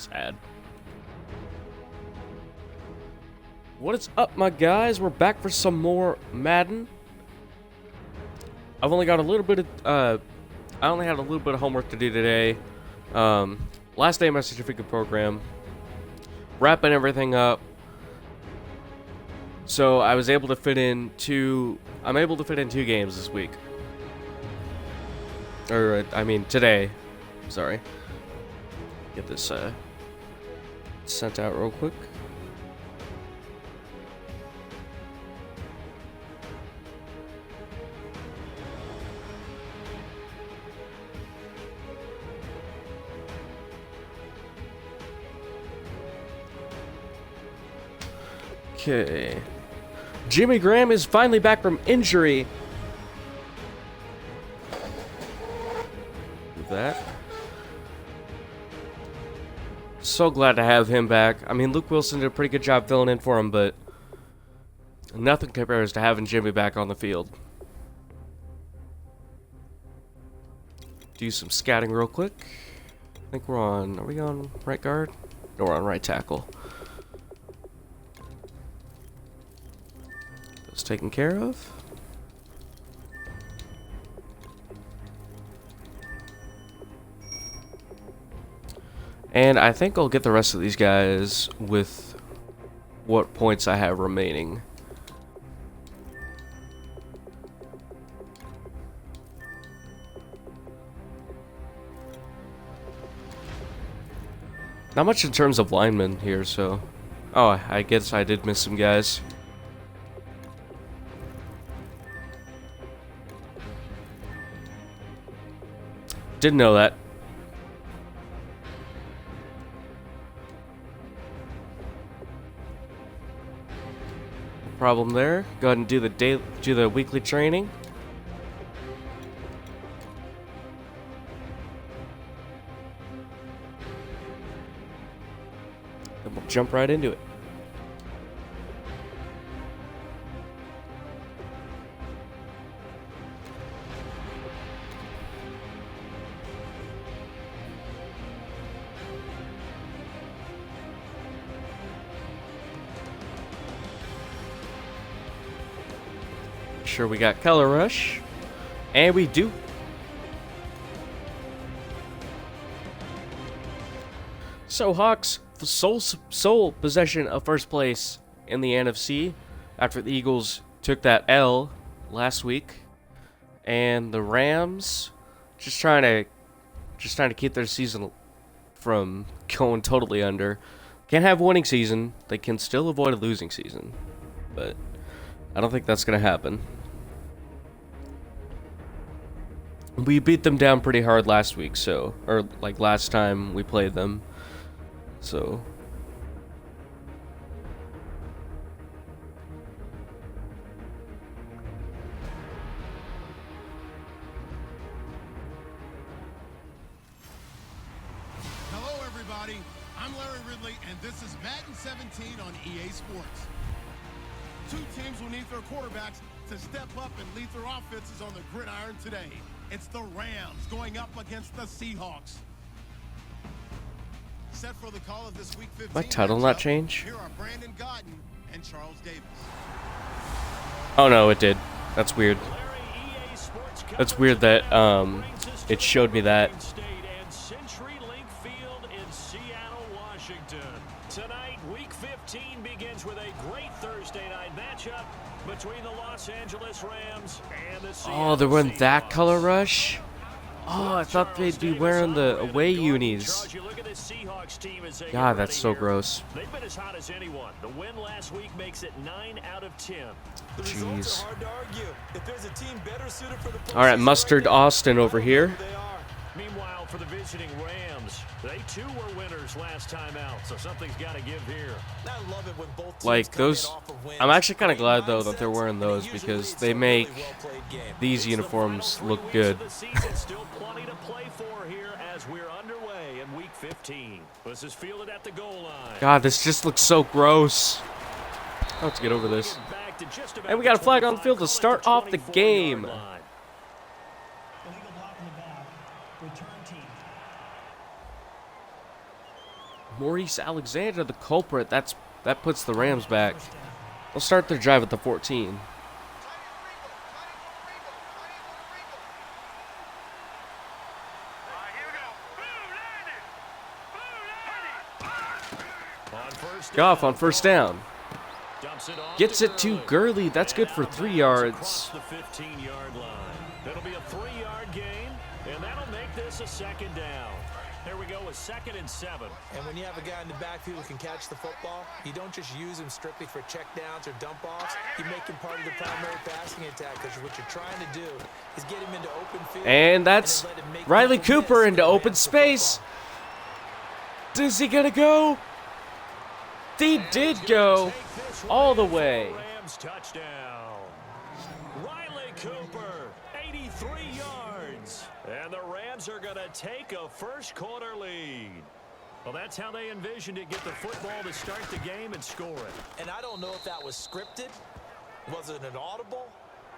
Sad. What is up, my guys? We're back for some more Madden. I've only got a little bit of, I only had a little bit of homework to do today. Last day of my certificate program. Wrapping everything up. So I was able to fit in I'm able to fit in 2 games this week. Or, I mean, today. Sorry. Get this, sent out real quick. Okay. Jimmy Graham is finally back from injury. Do that. So glad to have him back. I mean, Luke Wilson did a pretty good job filling in for him, but nothing compares to having Jimmy back on the field. Do some scouting real quick. I think are we on right guard? No, we're on right tackle. That's taken care of. And I think I'll get the rest of these guys with what points I have remaining. Not much in terms of linemen here, so... Oh, I guess I did miss some guys. Didn't know that. No problem there. Go ahead and do the weekly training. Then we'll jump right into it. Sure, we got color rush, and we do. So Hawks sole possession of first place in the NFC after the Eagles took that L last week, and the Rams just trying to keep their season from going totally under. Can't have a winning season. They can still avoid a losing season, but I don't think that's gonna happen. We beat them down pretty hard last week, or like last time we played them. So hello everybody, I'm Larry Ridley and this is Madden 17 on EA Sports. 2 teams will need their quarterbacks to step up and lead their offenses on the gridiron today. It's the Rams going up against the Seahawks. Set for the call of this week 15. my title not change? Here are Brandon Godden and Charles Davis. Oh no, it did. That's weird. That's weird that it showed me that. Tonight, Week 15 begins with a great Thursday night matchup between the Los Angeles Rams and the Seattle Oh, they're wearing that Seahawks. color rush? Oh, I thought they'd be wearing the away unis. God, that's so gross. They've been as hot as anyone. The win last week makes it 9 out of 10. Jeez. All Alright, Mustard Austin over here. Meanwhile, for the visiting Rams, they too were winners last time out, so something's got to give here. Like those, I'm actually kind of glad though that they're wearing those because they make these uniforms look good. Still plenty to play for here as we're underway in Week 15. This is fielded at the goal line. God, this just looks so gross. Let's get over this. And we got a flag on the field to start off the game. Maurice Alexander, the culprit. That puts the Rams back. They'll start their drive at the 14. Goff on first down. Gets it to Gurley. That's good for 3 yards. The 15-yard line. It'll be a 3-yard gain, and that'll make this a second down. Here we go with 2nd and 7. And when you have a guy in the backfield who can catch the football, you don't just use him strictly for checkdowns or dump-offs. You make him part of the primary passing attack, because what you're trying to do is get him into open field. And that's Riley Cooper into open space. Is he going to go? He did go all the way. Rams touchdown. Riley Cooper, 83 yards. And the Rams are going to take a first-quarter lead. Well, that's how they envisioned it, get the football to start the game and score it. And I don't know if that was scripted. Was it an audible?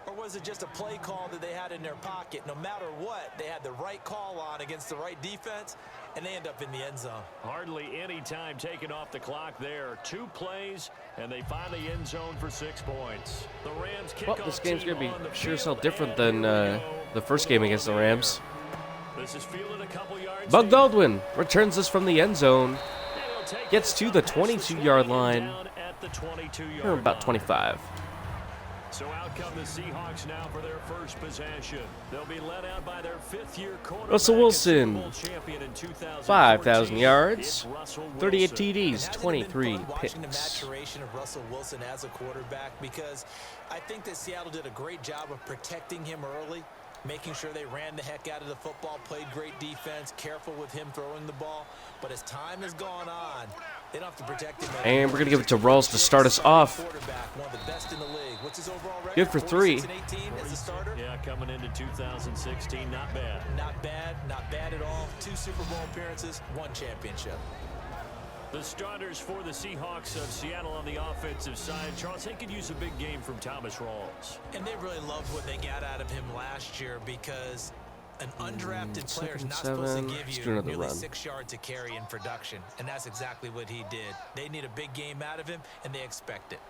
Or was it just a play call that they had in their pocket? No matter what, they had the right call on against the right defense, and they end up in the end zone. Hardly any time taken off the clock there. 2 plays, and they find the end zone for 6 points. The Rams kick Well, this game's going to be sure as hell different than the first game against the Rams. This is fielded a couple yards. Bug Baldwin returns us from the end zone. Gets to the 22-yard line. Or about 25. So out come the Seahawks now for their first possession. They'll be led out by their 5th-year quarterback. Russell Wilson, Super Bowl champion in 2014. 5,000 yards, It's 38 Wilson. TDs, 23 Watching the picks. maturation of Russell Wilson as a quarterback, because I think that Seattle did a great job of protecting him early, making sure they ran the heck out of the football, played great defense, careful with him throwing the ball. But as time has gone on, they don't have to protect him anymore. And we're going to give it to Rawls to start us off. Quarterback, one of the best in the league. What's his overall record? Good for 3. 46 and 18 as a starter. Yeah, coming into 2016, not bad. Not bad at all. 2 Super Bowl appearances, 1 championship. The starters for the Seahawks of Seattle on the offensive side. Charles, they could use a big game from Thomas Rawls. And they really loved what they got out of him last year, because an undrafted player is not supposed to give you nearly 6 yards to carry in production. And that's exactly what he did. They need a big game out of him, and they expect it.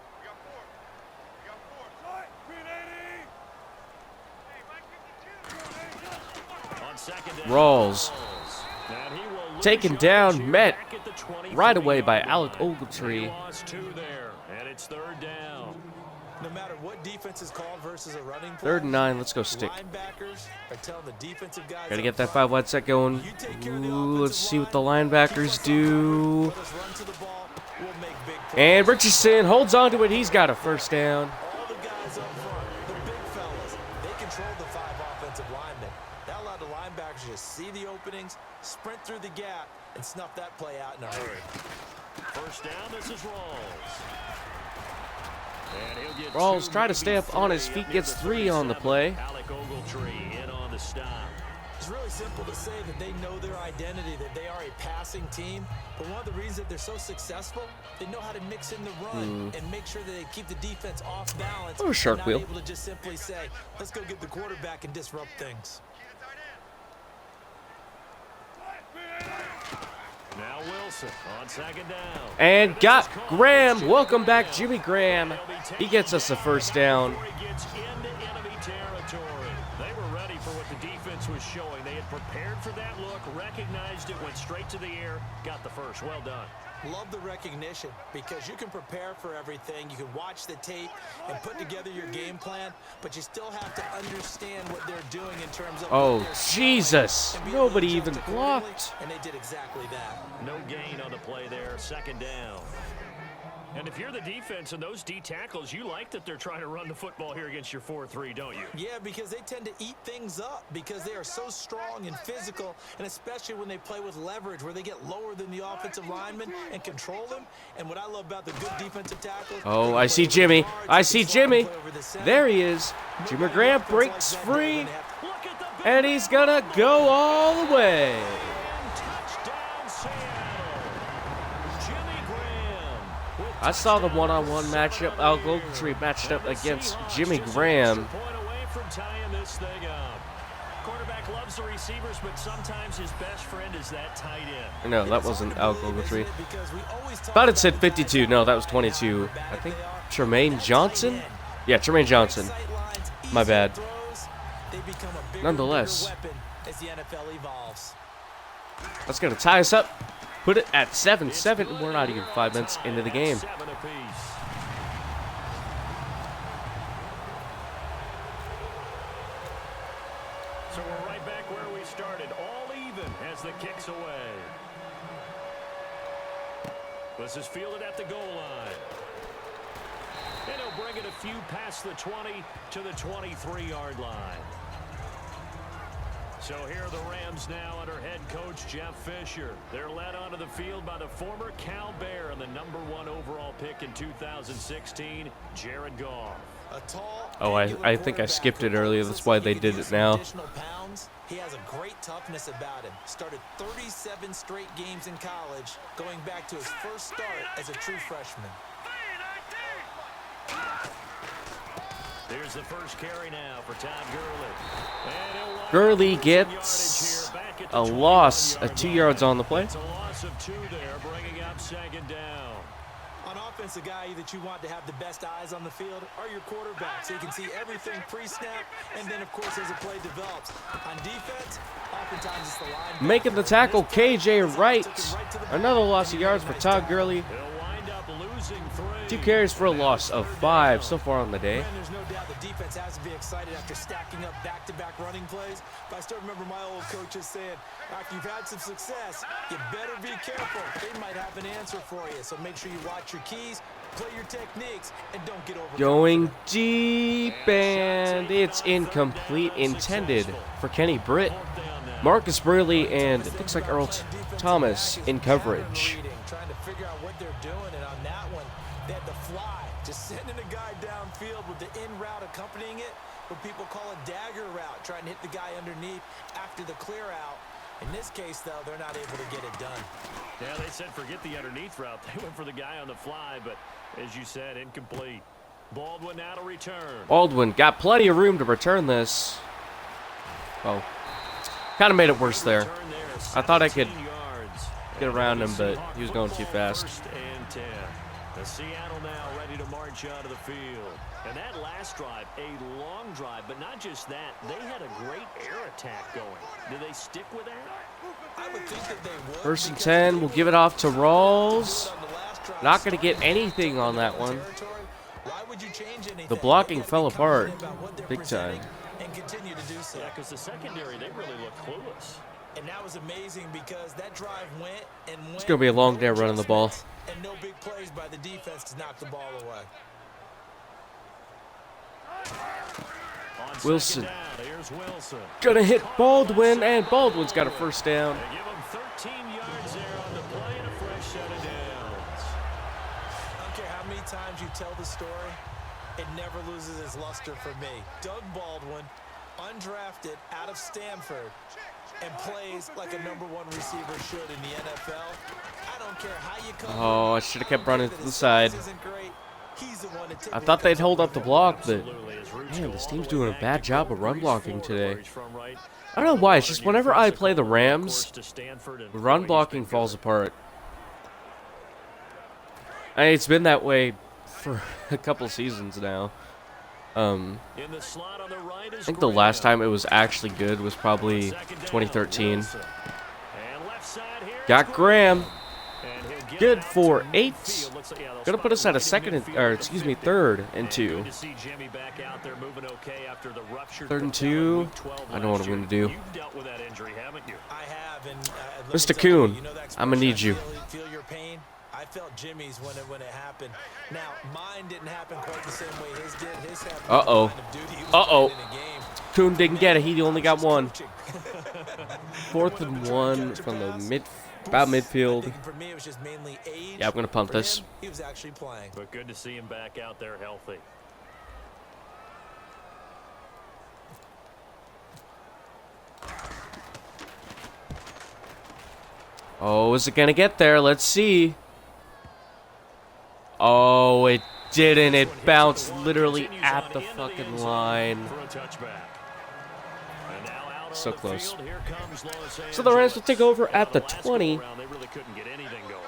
Rawls taken down, met right away by Alec Ogletree. And it's 3rd down. No matter what defense is called versus a running play, 3rd and 9, let's go stick. linebackers are telling the defensive guys, Gotta get that 5-wide set going. Ooh, let's see what the linebackers do. let us run to the ball, we'll make big plays. And Richardson holds on to it. He's got a first down. All the guys up front, the big fellas, they controlled the 5 offensive linemen. That allowed the linebackers to just see the openings, sprint through the gap, and snuff that play out in a hurry. First down, this is Rawls. And he'll get Rawls 2, try to stay up on his feet, gets 3 on the play. Alec Ogletree in on the stop. It's really simple to say that they know their identity, that they are a passing team. But one of the reasons that they're so successful, they know how to mix in the run and make sure that they keep the defense off balance. Oh, shark not wheel. able to just simply say, let's go get the quarterback and disrupt things. Now Wilson on 2nd down. And got Graham. Welcome back, Jimmy Graham. He gets us a first down. He gets into enemy territory. They were ready for what the defense was showing. They had prepared for that look, recognized it, went straight to the air, got the first. Well done. Love the recognition, because you can prepare for everything. You can watch the tape and put together your game plan, but you still have to understand what they're doing in terms of. Oh, Jesus. Nobody even blocked. And they did exactly that. No gain on the play there. 2nd down. And if you're the defense and those D tackles, you like that they're trying to run the football here against your 4-3, don't you? Yeah, because they tend to eat things up, because they are so strong and physical, and especially when they play with leverage, where they get lower than the offensive linemen and control them. And what I love about the good defensive tackles. Oh, I see Jimmy. I see Jimmy. There he is. Jimmy Graham breaks free. And he's going to go all the way. I saw the one-on-one matchup. Alec Ogletree matched up against Jimmy Graham. Quarterback loves the receivers, but sometimes his best friend is that tight end. No, that wasn't Alec Ogletree. Thought it said 52. No, that was 22. I think Tremaine Johnson? Yeah, Tremaine Johnson. My bad. Nonetheless, that's going to tie us up. Put it at 7-7. We're not even 5 minutes into the game. So we're right back where we started, all even as the kick's away. This is fielded at the goal line. And he'll bring it a few past the 20 to the 23-yard line. So here are the Rams now under head coach Jeff Fisher. They're led onto the field by the former Cal Bear and the #1 overall pick in 2016, Jared Goff. Oh, I think I skipped it earlier. That's why they did it now. He has a great toughness about him. Started 37 straight games in college, going back to his first start as a true freshman. Here's the first carry now for Todd Gurley. Gurley gets a loss of 2 yards on the play. It's a loss of 2 there, bringing up second down. On offense, the guy that you want to have the best eyes on the field are your quarterbacks, so you can see everything pre-snap, and then, of course, as the play develops. On defense, oftentimes it's the line. Making the tackle, KJ Wright. Another loss of yards for Todd Gurley. He'll wind up losing 3. 2 carries for a loss of 5 so far on the day. There's no doubt the defense has to be excited after stacking up back-to-back running plays. But I still remember my old coaches saying, after you've had some success, you better be careful. They might have an answer for you. So make sure you watch your keys, play your techniques, and don't get over. Going deep, and it's incomplete, intended for Kenny Britt. Marcus Burley and it looks like Earl Thomas in coverage. Trying to figure out what they're doing, and on that one, they had the fly, just sending a guy downfield with the in route accompanying it, what people call a dagger route, trying to hit the guy underneath after the clear out. In this case, though, they're not able to get it done. Yeah, they said forget the underneath route. They went for the guy on the fly, but as you said, incomplete. Baldwin now to return. Baldwin got plenty of room to return this. Oh, kind of made it worse there. I thought I could get around him, but he was going too fast. First and 10. The Seattle now ready to march out of the field. And that last drive, a long drive, but not just that. They had a great air attack going. Do they stick with that? I would think that they would. First and 10, we'll give it off to Rawls. Not going to get anything on that one. Why would you change anything? The blocking fell apart big time. And continue to do so. Yeah, because the secondary, they really looked clueless. And that was amazing because that drive went and went. It's going to be a long day running the ball. And no big plays by the defense to knock the ball away. Wilson. Down, here's Wilson. Gonna hit Baldwin, and Baldwin's got a first down. They give him 13 yards there on the play and a fresh set of downs. I don't care how many times you tell the story, it never loses its luster for me. Doug Baldwin, undrafted out of Stanford, and plays like a #1 receiver should in the NFL. I don't care how you come. Oh, I should have kept running to the side. I thought they'd hold up the block, but man, this team's doing a bad job of run blocking today. I don't know why, it's just whenever I play the Rams, the run blocking falls apart. I mean, it's been that way for a couple seasons now. I think the last time it was actually good was probably 2013. Got Graham. Good for 8. Gonna put us at a third and 2. 3rd and 2. I know what I'm gonna do. Mr. Kuhn, I'm gonna need you. I felt Jimmy's when it happened. Now, mine didn't happen quite the same way his did. His happened. Uh-oh. Kuhn didn't get it. He only got 1. 4th and 1 from the about midfield. Yeah, I'm going to punt this. He was actually playing. But good to see him back out there healthy. Oh, is it going to get there? Let's see. Oh, it didn't. It bounced literally at the fucking line. So close. So the Rams will take over at the 20. They really couldn't get anything going.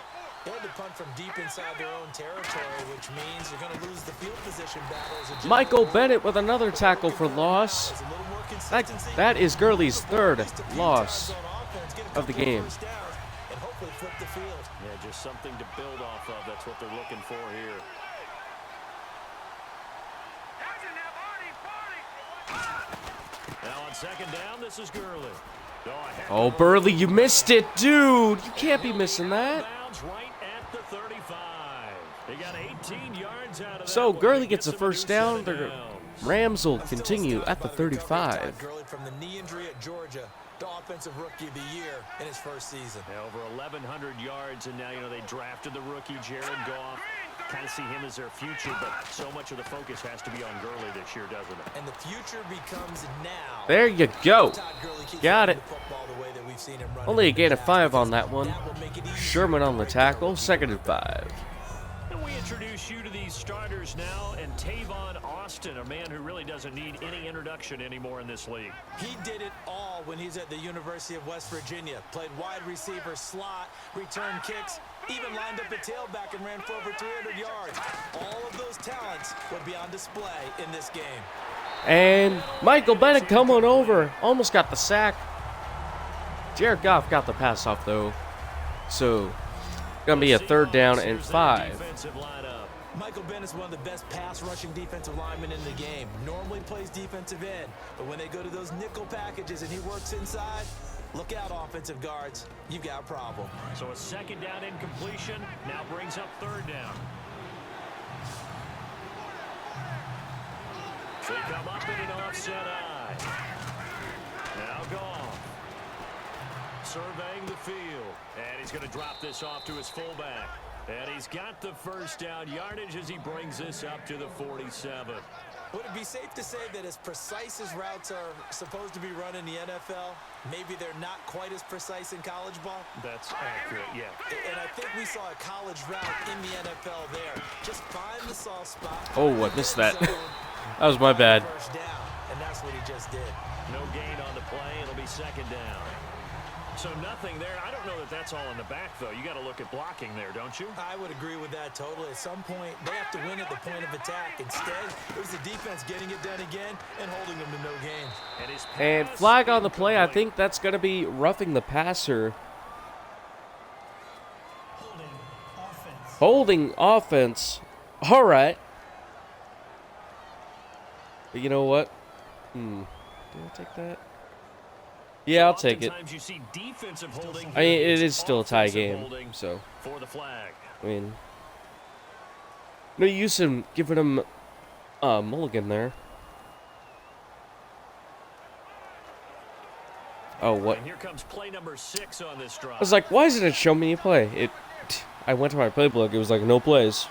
They had to punt from deep inside their own territory, which means you're going to lose the field position battle. As a Michael Bennett with another tackle for loss. That is Gurley's third loss of the game. And hopefully flip the field. Yeah, just something to build off of. That's what they're looking for here. Now on second down, this is Gurley. Oh, Burley, you missed it, dude. You can't be missing that. Right at the 35. He got 18 yards out of that. So Gurley one. gets the first down. The Rams will continue at the 35. Gurley from the knee injury at Georgia, the offensive rookie of the year in his first season. Yeah, over 1,100 yards, and now, they drafted the rookie, Jared Goff. Kind of see him as their future, but so much of the focus has to be on Gurley this year, doesn't it? And the future becomes now. There you go. Got it. The way that we've seen him run Only a gain of 5 on that one. Sherman on the tackle, 2nd and 5. And we introduce you to these starters now, and Tavon Austin, a man who really doesn't need any introduction anymore in this league. He did it all when he's at the University of West Virginia. Played wide receiver, slot, returned kicks, even lined up a tailback and ran for over 300 yards. All of those talents would be on display in this game. And Michael Bennett coming over. Almost got the sack. Jared Goff got the pass off, though. So, going to be a 3rd down and 5. Michael Bennett's one of the best pass-rushing defensive linemen in the game. Normally plays defensive end, but when they go to those nickel packages and he works inside, look out, offensive guards. You've got a problem. So a 2nd down incompletion now brings up 3rd down. They come up in an offset eye. Now Goff. Surveying the field. And he's going to drop this off to his fullback. And he's got the first down yardage as he brings this up to the 47. Would it be safe to say that as precise as routes are supposed to be run in the NFL, maybe they're not quite as precise in college ball? That's accurate, yeah. And I think we saw a college route in the NFL there. Just find the soft spot. Oh, I missed that. That was my bad. First down, and that's what he just did. No gain on the play. It'll be 2nd down. So nothing there. I don't know that that's all in the back, though. You got to look at blocking there, don't you? I would agree with that totally. At some point, they have to win at the point of attack. Instead, it was the defense getting it done again and holding them to no gain. And flag on the play. I think that's going to be roughing the passer. Holding offense. All right. But you know what? Did I take that? Yeah, I'll take it. You see defensive holding. I mean, it is still a tie game, so. For the flag. I mean, no use in giving him a mulligan there. Oh, what? And here comes play number 6 on this drive. I was like, why isn't it showing me a play? I went to my playbook. It was like, no plays.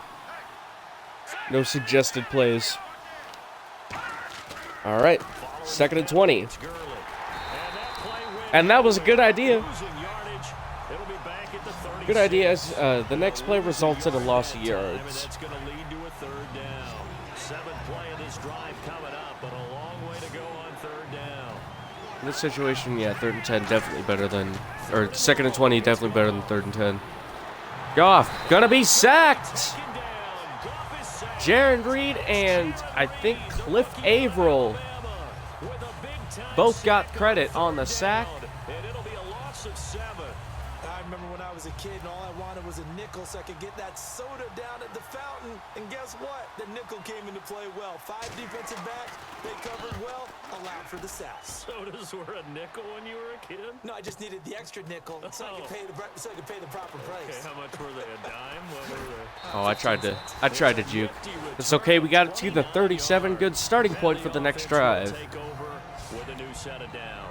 No suggested plays. All right, 2nd and 20. And that was a good idea. Good idea as the next play results in a loss of yards. That's going to lead to a 3rd down. 7th play of this drive coming up, but a long way to go on 3rd down. In this situation, yeah, 3rd and 10 definitely better than, or 2nd and 20 definitely better than 3rd and 10. Goff gonna be sacked. Jaron Reed and I think Cliff Averill both got credit on the sack. And it'll be a loss of 7. I remember when I was a kid and all I wanted was a nickel so I could get that soda down at the fountain. And guess what? The nickel came into play well. 5 defensive backs, they covered well, allowed for the sack. Sodas were a nickel when you were a kid? No, I just needed the extra nickel so I could pay the proper price. Okay, how much were they? A dime? What were they? Oh, I tried to juke. It's okay. We got it to the 37. Good starting point for the next drive. Take over with a new set of downs.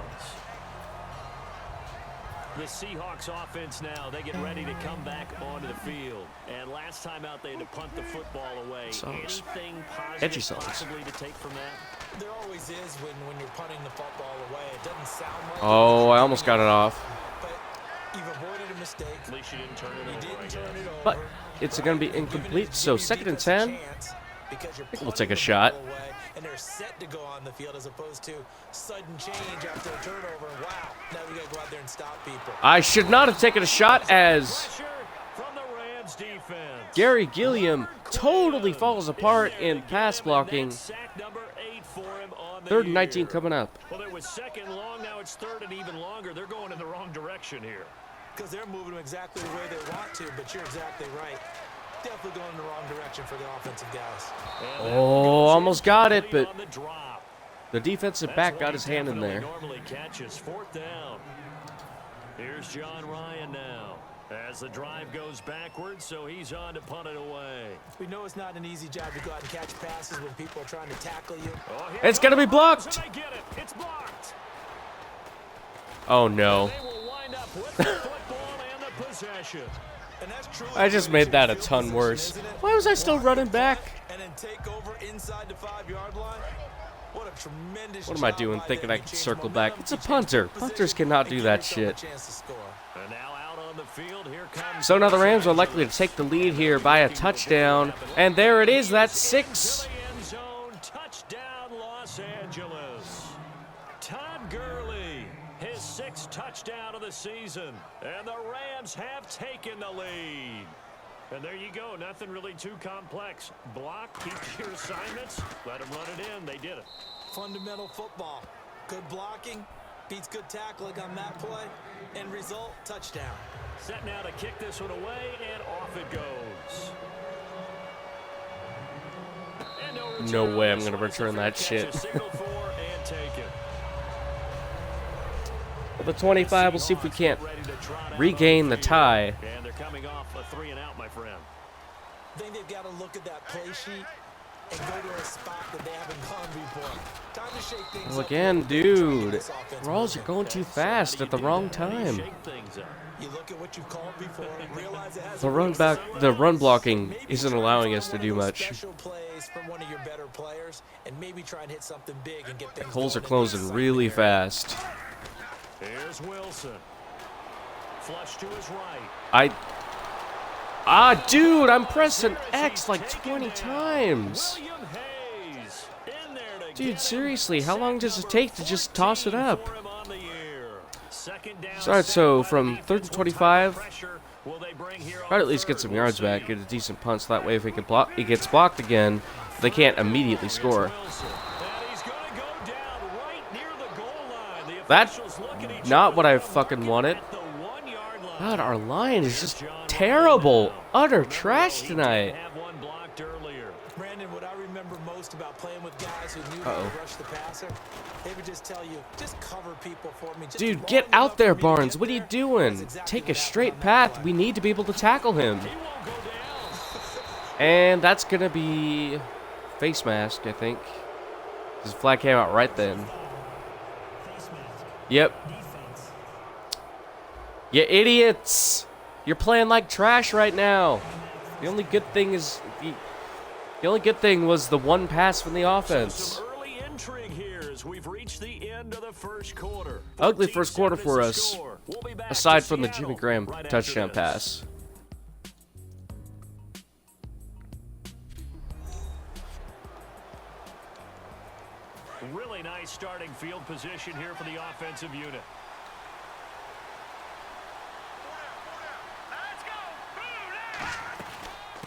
The Seahawks offense now, they get ready to come back onto the field. And last time out, they had to punt the football away. Songs. Anything Edgy positive songs. possibly to take from that? There always is when you're punting the football away. It doesn't sound like Oh, I almost got it off. but you've avoided a mistake. At least you didn't turn it You over, I didn't guess. turn it over. But it's going to be incomplete, so 2nd and 10. Because you're We'll take a shot. punting the ball away. and they're set to go on the field as opposed to sudden change after a turnover. And wow, now we got to go out there and stop people. I should not have taken a shot as Pressure from the Rams defense. Gary Gilliam totally falls apart in pass blocking. Sack number 8 for him on the 3rd and 19 year. coming up. Well, it was 2nd and long. Now it's 3rd and even longer. They're going in the wrong direction here. Because they're moving them exactly the way they want to, but you're exactly right. Definitely going in the wrong direction for the offensive guys. Oh, almost got it, but On the drop. the defensive That's back what got he his hand in definitely there. Normally catches 4th down. Here's John Ryan now. As the drive goes backwards, so he's on to punt it away. We know it's not an easy job to go out and catch passes when people are trying to tackle you. Oh, here It's gonna be blocked. So they get it. It's blocked. Oh no. They will wind up with the football and the possession. And that's truly I just made that a ton worse. Why was I still running back? And then take over inside the 5-yard line. What a tremendous What am I job doing by thinking them I to can change circle momentum, back? It's a to change punter. position, Punters cannot and do give that yourself a shit. chance to score. And now out on the field, here comes So now the Rams are likely to take the lead here by a touchdown. And there it is, that's 6. to the end zone. Touchdown, Los Angeles. Todd Gurley, his 6th touchdown of the season. And the Rams have taken the lead. And there you go. Nothing really too complex. Block, keep your assignments, let them run it in. They did it. Fundamental football. Good blocking beats good tackling on that play. End result, touchdown. Set now to kick this one away, and off it goes. And No return way on I'm this gonna one. It's a return fair that catch, shit. a signal for and take it. At the 25, we'll see if we can't Ready to trot out regain on the field. tie. And they're coming off a 3 and out, my friend. I think they've got to look at that play sheet and go to a spot that they haven't gone before. Time to shake things Well, up. again, Try to get dude, this offense Rawls, you're moving. going too fast at the wrong time. Shake things up. You look at what you've called before and realize it has The run blocking isn't allowing us to do much. Special plays from one of your better players and maybe try and hit something big and get things Holes are going in the closing exciting really area. fast. Here's Wilson. Flush to his right. Dude, I'm pressing X like 20 times. William Hayes in there to Dude, get seriously, him. how long does it take to just toss it up? For him on the year. Second down, Alright, so set by from the 3rd defense. to What type 25, of pressure will they bring here on try to at least get 3rd? some We'll yards see. back, get a decent punt, so that way if he gets blocked again, they can't immediately score. Wilson. And he's gonna go down right near the goal line. The That's officials look at each not other what I and fucking looking wanted. at the 1-yard line. God, our line is just terrible. Utter trash He tonight. did have one blocked earlier. Brandon, what I remember most about playing with guys who knew Uh-oh. how to rush the passer, they would just tell you, just cover people for me. Just Dude, long get enough out there, for me to Barnes. get What are you there. doing? That's exactly Take a what happened straight on that path. play. We need to be able to tackle him. He won't go down. And that's going to be face mask, I think. His flag came out right then. Yep. You idiots! You're playing like trash right now. The only good thing is the only good thing was the one pass from the offense. Some early intrigue here as we've reached the end of the first quarter. Ugly first quarter 14-7 for is the us, score. We'll be back aside to from the Seattle Jimmy Graham right after touchdown this. pass. Really nice starting field position here for the offensive unit.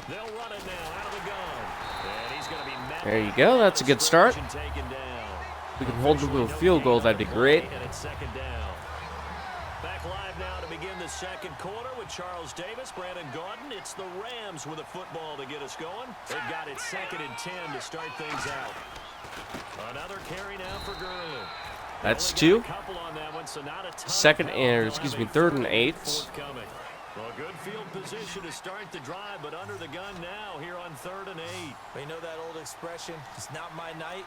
They'll run it now out of the gun. And he's going to be met. There you go. That's a good start. Taken down. We can hold them to a field goal. That'd be great. And it's 2nd down. Back live now to begin the second quarter with Charles Davis, Brandon Gaudin. It's the Rams with a football to get us going. They've got it 2nd and 10 to start things out. Another carry now for Gurley. That's Only 2. got a couple on that one, so not a ton. Second and, They'll excuse have me, a 3rd and 3rd 8. forthcoming. Well, good field position to start the drive, but under the gun now here on 3rd and 8. Well, you know that old expression, it's not my night.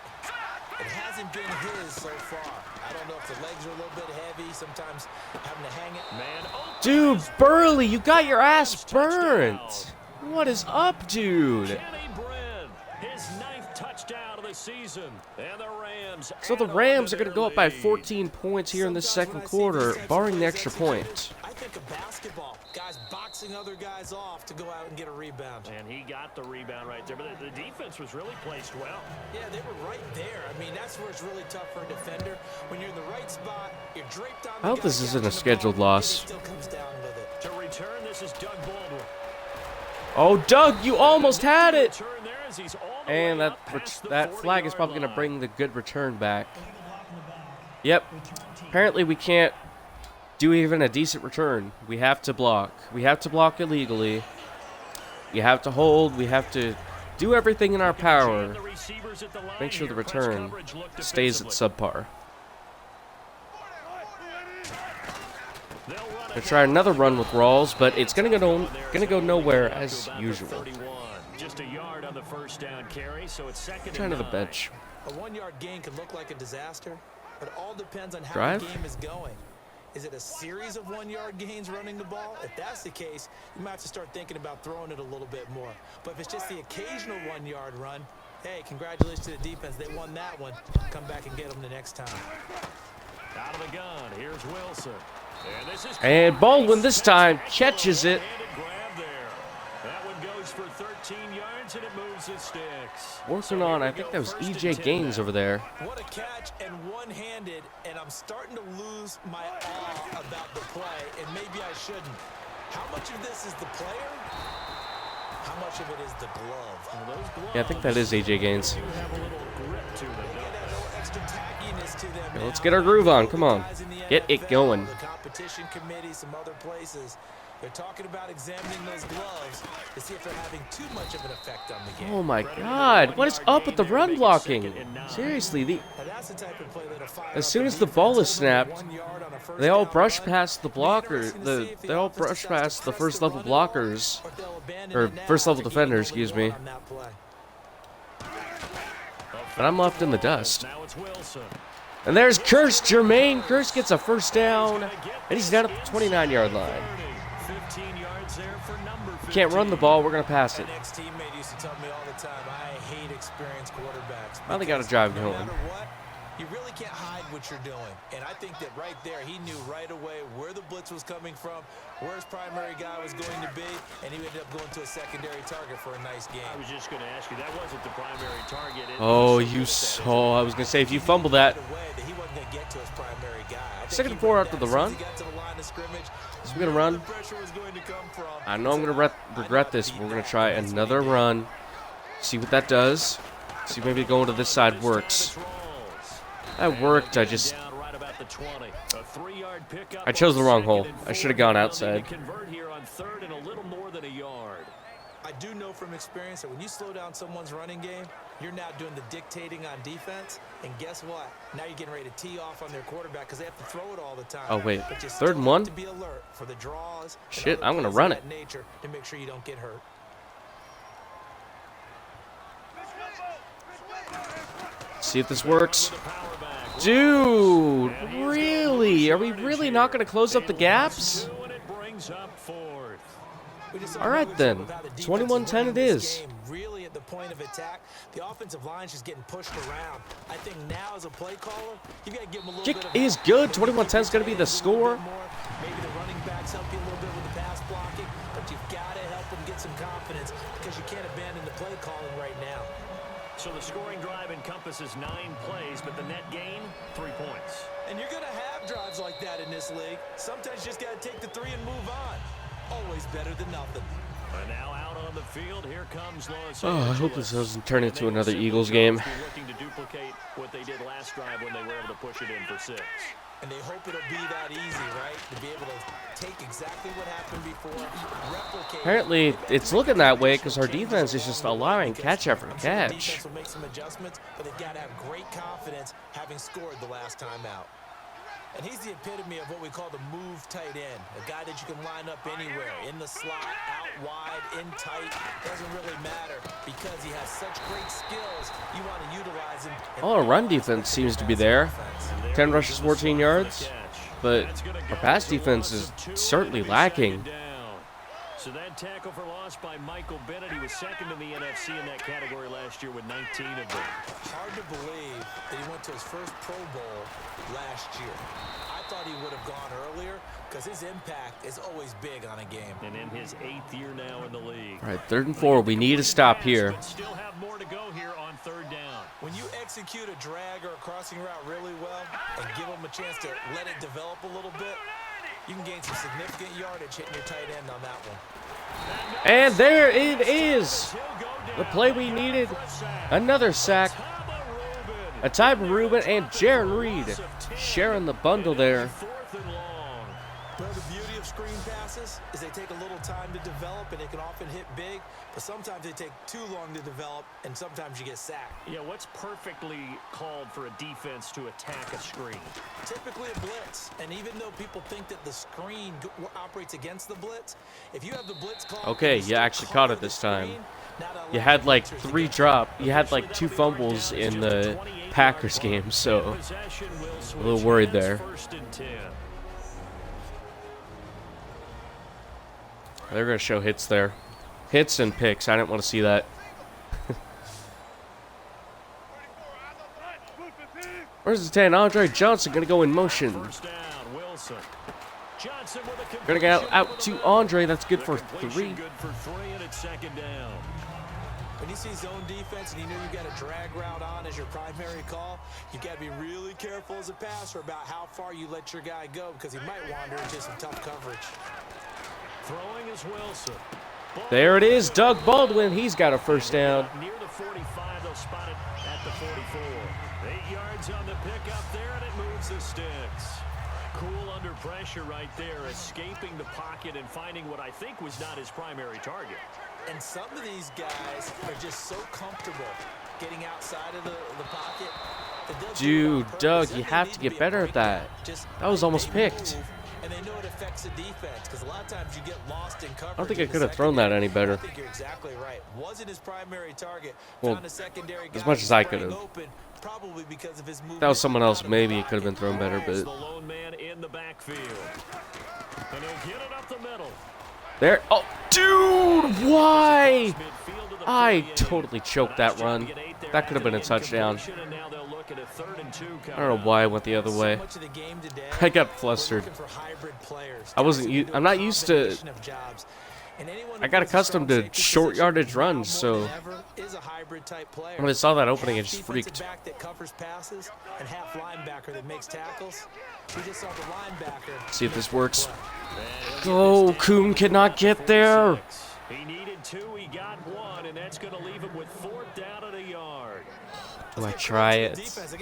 It hasn't been his so far. I don't know if the legs are a little bit heavy, sometimes having to hang it. Man, Dude, Burley, you got your ass burnt. What is up, dude? Kenny Brin, his 9th touchdown of the the season. And the Rams. So the Rams are going to go up by 14 points here in the second quarter, barring the extra point. I think of basketball, guys boxing other guys off to go out and get a rebound. And he got the rebound right there, but the defense was really placed well. Yeah, they were right there. I mean, that's where it's really tough for a defender. When you're in the right spot, you're draped on the I hope this isn't a scheduled loss. Still comes down with it. To return, this is Doug Baldwin. Oh, Doug, you almost had it! Return there as he's all the And way up that past the that flag is 40-yard probably going to line. bring the good return back. Yep. Apparently we can't do even a decent return. We have to block. We have to block illegally. We have to hold. We have to do everything in our power. The receivers at the line Make sure the here. Press return coverage looked stays at defensively. subpar. They'll run Gonna it try another run with Rawls, but it's gonna go nowhere out as to about the usual. 31. Just a yard on the first down carry, so it's second Trying to and the 9. bench. A 1-yard gain can look like a disaster, but it all depends on how Drive? the game is going. Is it a series of 1-yard gains running the ball? If that's the case, you might have to start thinking about throwing it a little bit more. But if it's just the occasional 1-yard run, hey, congratulations to the defense. They won that one. Come back and get them the next time. Out of the gun, here's Wilson. And this is And Baldwin this time catches it. One-handed grab there. That one goes for 13 yards and it moves the sticks. Working on, I think that was E.J. Gaines over there. What a catch and one-handed, and I'm starting to lose my awe about the play, and maybe I shouldn't. How much of this is the player? How much of it is the glove? Well, those gloves Yeah, I think that is A.J. Gaines. do have a little grip to them, They don't have no extra tackiness to them Okay, let's now. get our groove on. Come on. Guys in the Get it NFL, going. The competition committee, some other places, they're talking about examining those gloves to see if they're having too much of an effect on the game. Oh my God! What is up with the run blocking? Seriously, Now, that's the type of play that'll fire as up soon the as the ball is defense. Over snapped, 1 yard on a first they all down brush run. past the blocker. They all brush past the first level blockers, or first level defender, excuse me. But I'm left in the dust. Now it's Wilson. And there's Curse. Jermaine Curse gets a first down, and he's down at the 29-yard line. 15 yards there for number 15. Can't run the ball. We're gonna pass it. My ex-teammate used to tell me all the time, I hate experienced quarterbacks. Finally got a because drive no going. matter what, you really can't hide what you're doing. And I think that right there, he knew right away where the blitz was coming from, where his primary guy was going to be, and he ended up going to a secondary target for a nice game. I was just going to ask you, that wasn't the primary target. Oh, you saw. I was gonna say if you fumble that, Right away that he wasn't going to get to his primary guy. I think Second he and 4 read after that. the As soon as run. he got to the line of scrimmage, so we're gonna run. the pressure was going to come from. I know I'm gonna regret this. We're gonna try another run. See what that does. See if maybe going to this side works. That worked. I chose the wrong hole. I should have gone outside. Convert here on third and a little more than a yard. I do know from experience that when you slow down someone's running game, you're now doing the dictating on defense. And guess what? Now you're getting ready to tee off on their quarterback because they have to throw it all the time. Oh, wait. But you Third still and one? have to be alert for the draws. and Shit, other I'm gonna plays of run that it. nature to make sure you don't get hurt. See if this works. Dude, really? Are we really not going to close up the gaps? We just saw All right, another then. example of how the defense 21-10 winning it this is. game. Really at the point of attack, the offensive line's just getting pushed around. I think now as a play caller, you got to give them a little Kick bit of is help. good. Maybe 21-10 is gonna be the score. Maybe the running backs help you a little bit with the pass blocking, but you've got to help them get some confidence because you can't abandon the play calling right now. So the scoring drive encompasses 9 plays, but the net gain, 3 points. And you're going to have drives like that in this league. Sometimes you just got to take the 3 and move on. Always better than nothing. And now out on the field, here comes Los Oh, I hope Angeles. this doesn't turn And into they will another simply Eagles just game. be looking to duplicate what they did last drive when they were able to push it in for 6. And they hope it'll be that easy, right? To be able to take exactly what happened before, replicate. Apparently, it's looking that way because our defense is just allowing Because catch after I'm sure the catch. defense will make some adjustments, but they've got to have great confidence having scored the last time out. And he's the epitome of what we call the move tight end, a guy that you can line up anywhere, in the slot, out wide, in tight, doesn't really matter because he has such great skills. You want to utilize him. All our run defense seems to be there. 10 rushes, 14 yards. But our pass defense is certainly lacking. So that tackle for loss by Michael Bennett. He was second in the NFC in that category last year with 19 of them. Hard to believe that he went to his first Pro Bowl last year. I thought he would have gone earlier because his impact is always big on a game. And in his 8th year now in the league. All right, 3rd and 4. We need to stop here. But still have more to go here on 3rd down. When you execute a drag or a crossing route really well and give them a chance to let it develop a little bit, you can gain some significant yardage hitting your tight end on that one. And there it is. The play we needed. Another sack. A Tyba Rubin and Jaron Reed sharing the bundle there. Well, the beauty of screen passes is they take a little time to develop, and they can often hit big, but sometimes they take too long to develop, and sometimes you get sacked. Yeah, what's perfectly called for a defense to attack a screen? Typically a blitz, and even though people think that the screen operates against the blitz, if you have the blitz call, Okay, you actually caught it this time. You had like 3 drop. You had like 2 fumbles in the Packers game, so a little worried there. They're going to show hits there. Hits and picks. I didn't want to see that. Where's the 10? Andre Johnson going to go in motion. Going to get out to Andre. That's good for 3. When you see zone defense and you know you got a drag route on as your primary call, you got to be really careful as a passer about how far you let your guy go because he might wander into some tough coverage. Throwing is Wilson. There it is, Doug Baldwin. He's got a first down. Near the 45, they'll spot it at the 44. 8 yards on the pickup there, and it moves the sticks. Cool under pressure right there, escaping the pocket and finding what I think was not his primary target. And some of these guys are just so comfortable getting outside of the pocket. Dude, Doug, you have to get better at that. That was almost picked. And they know it affects the defense because a lot of times you get lost in coverage. I don't think I could have thrown that any better. I think you're exactly right. Wasn't his primary target. Well, Found a secondary as guy much as I could have. open, probably because of his movement. That was someone else. Maybe it could have been thrown better, The but lone man in the backfield. And he'll get it up the middle. there. Oh, dude, why? I totally choked that run. That could have been a touchdown. I don't know why I went the other way. I got flustered. I'm not used to. I got accustomed to short yardage runs, so when I saw that opening, I just freaked. See if this works. Oh, Kuhn cannot get there. He needed 2, he got 1, and that's going to leave him with 4th down at a yard. Do I try it? I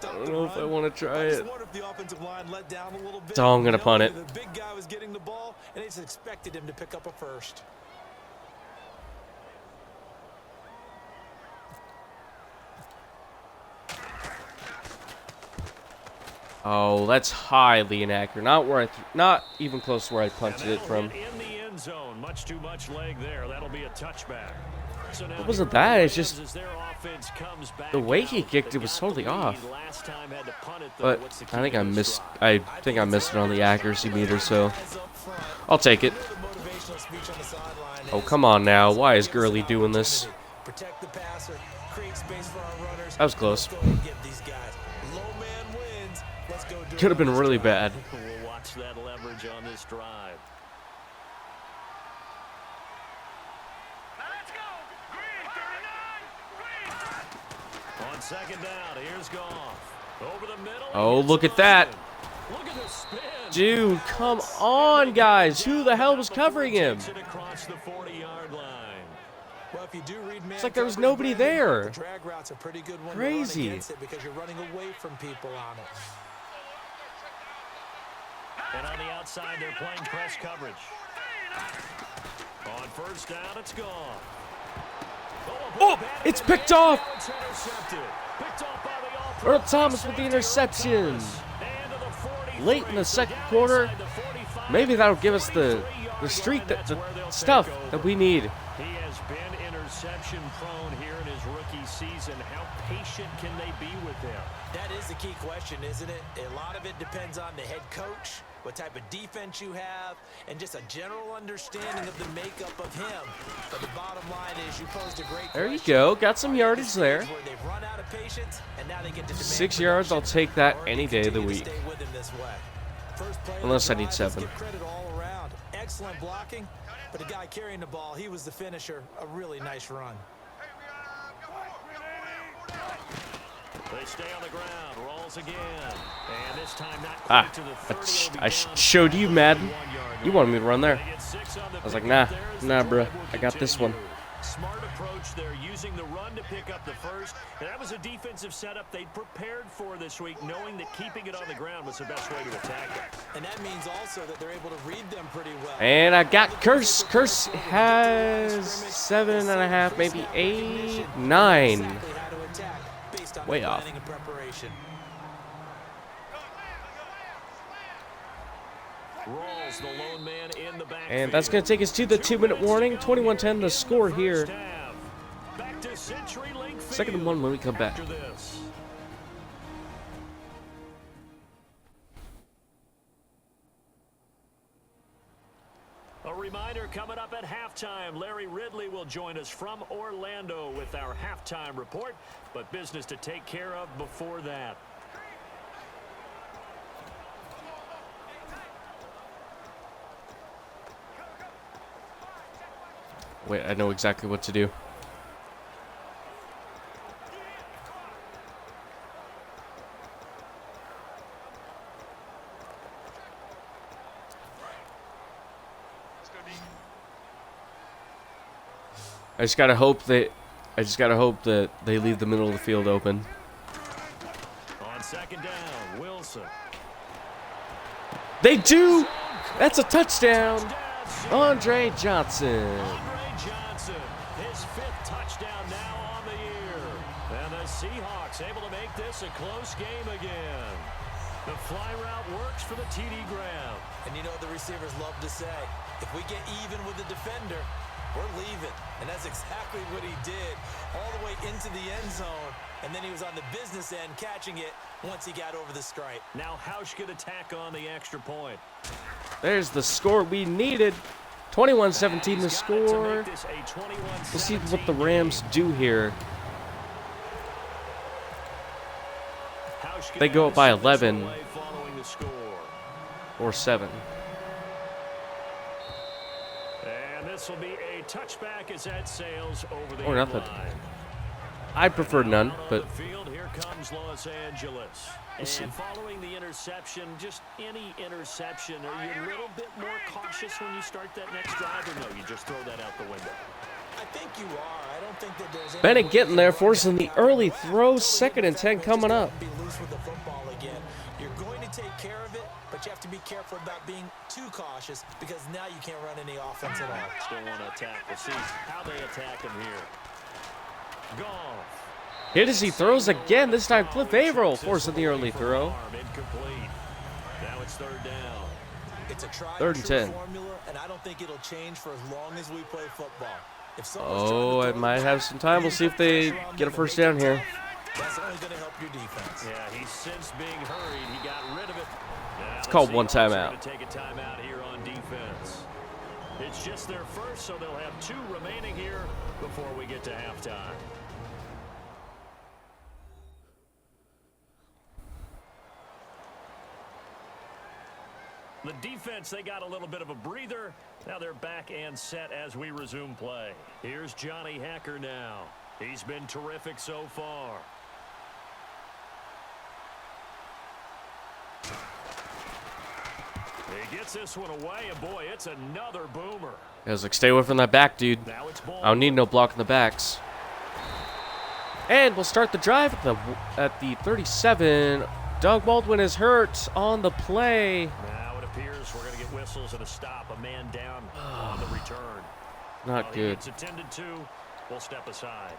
don't know if I want to try it. So I'm going to punt it. The big guy was getting the ball, and they just expected him to pick up a first. Oh, that's highly inaccurate. Not even close to where I punted it from. In the end zone, much too much leg there. That'll be a touchback. So It wasn't that. It's just the way he kicked it was totally off. But I think I missed. I think I missed it on the accuracy meter. So I'll take it. Oh, come on now. Why is Gurley doing this? That was close. Could have been really bad. We'll watch that leverage on this drive. On 2nd down, here's Goff. Over the middle. Oh, look at that. Look at the spin. Dude, come on, guys. Who the hell was covering him? Across the 40-yard line. Well, if you do read It's like there was nobody there. The drag route's a pretty good one Crazy. to run against it because you're running away from people on it. And on the outside, they're playing press coverage. On 1st down, it's gone. Oh, it's picked off. Picked off by the Earl Thomas with the interception. Late in the 2nd quarter. Maybe that'll give us the streak, the stuff that we need. He has been interception prone here in his rookie season. How patient can they be with him? That is the key question, isn't it? A lot of it depends on the head coach what type of defense you have, and just a general understanding of the makeup of him. But the bottom line is you posed a great There you question. go. Got some yardage there. Where they've run out of patience, and now they get to demand 6 yards, I'll production, take that or any they day of the continue week. to stay with him this way. First play of the Unless I need drive, 7. let's give credit all around. Excellent blocking, but the guy carrying the ball, he was the finisher. A really nice run. They stay on the ground, rolls again, and this time not quite to the 30. I showed you, Madden. You wanted me to run there. I was like, nah, bro. I got this one. Smart approach there, using the run to pick up the first. And that was a defensive setup they'd prepared for this week, knowing that keeping it on the ground was the best way to attack it. And that means also that they're able to read them pretty well. And I got Curse. Curse has 7.5, maybe 8, 9. Way off. Rolls the lone man in the back. And that's going to take us to the 2-minute warning. 21-10 the score here. Back to CenturyLink Field. 2nd and 1 when we come back. After this. A reminder coming up at halftime. Larry Ridley will join us from Orlando with our halftime report, but business to take care of before that. Wait, I know exactly what to do. I just gotta hope that they leave the middle of the field open. On 2nd down, Wilson. They do. That's a touchdown. Andre Johnson. Andre Johnson, his 5th touchdown now on the year. And the Seahawks able to make this a close game again. The fly route works for the TD grab. And you know the receivers love to say, if we get even with the defender, we're leaving. And that's exactly what he did, all the way into the end zone. And then he was on the business end catching it once he got over the stripe. Now Hausch could attack on the extra point. There's the score we needed. 21-17 the score. We'll see what the Rams do here. They go up by 11 or 7. And this will be a touchback as that sails over the Or nothing. line. I prefer none, but Field, here comes Los Angeles. We'll see. And following the interception, just any interception, are you a little bit more cautious when you start that next drive, or no, you just throw that out the window? I think you are. I don't think that there's any Bennett way getting there, you forcing the early throw. totally 2nd and 10 coming up. Be loose with the football again. You're going to take care of it, but you have to be careful about being too cautious because now you can't run any offense at all. Still want to attack. We'll see how they attack him here. Goff. Hit as he throws again. This time Cliff Averill forcing the early throw. Incomplete. Now it's 3rd down. It's a tried 3rd and and true 10. formula, and I don't think it'll change for as long as we play football. If Oh, I might have some time. We'll see if they get a first down here. That's only going to help your defense. Yeah, he's since being hurried. He got rid of it. It's called one timeout. Take a timeout here on defense. It's just their first, so they'll have 2 remaining here before we get to halftime. The defense, they got a little bit of a breather. Now they're back and set as we resume play. Here's Johnny Hacker now. He's been terrific so far. He gets this one away, and boy, it's another boomer. I was like, stay away from that back, dude. Now it's ball. I don't need no block in the backs. And we'll start the drive at the 37. Doug Baldwin is hurt on the play. Now it appears we're going to get whistles and a stop. A man down on the return. Not While good. It's attended to. We'll step aside.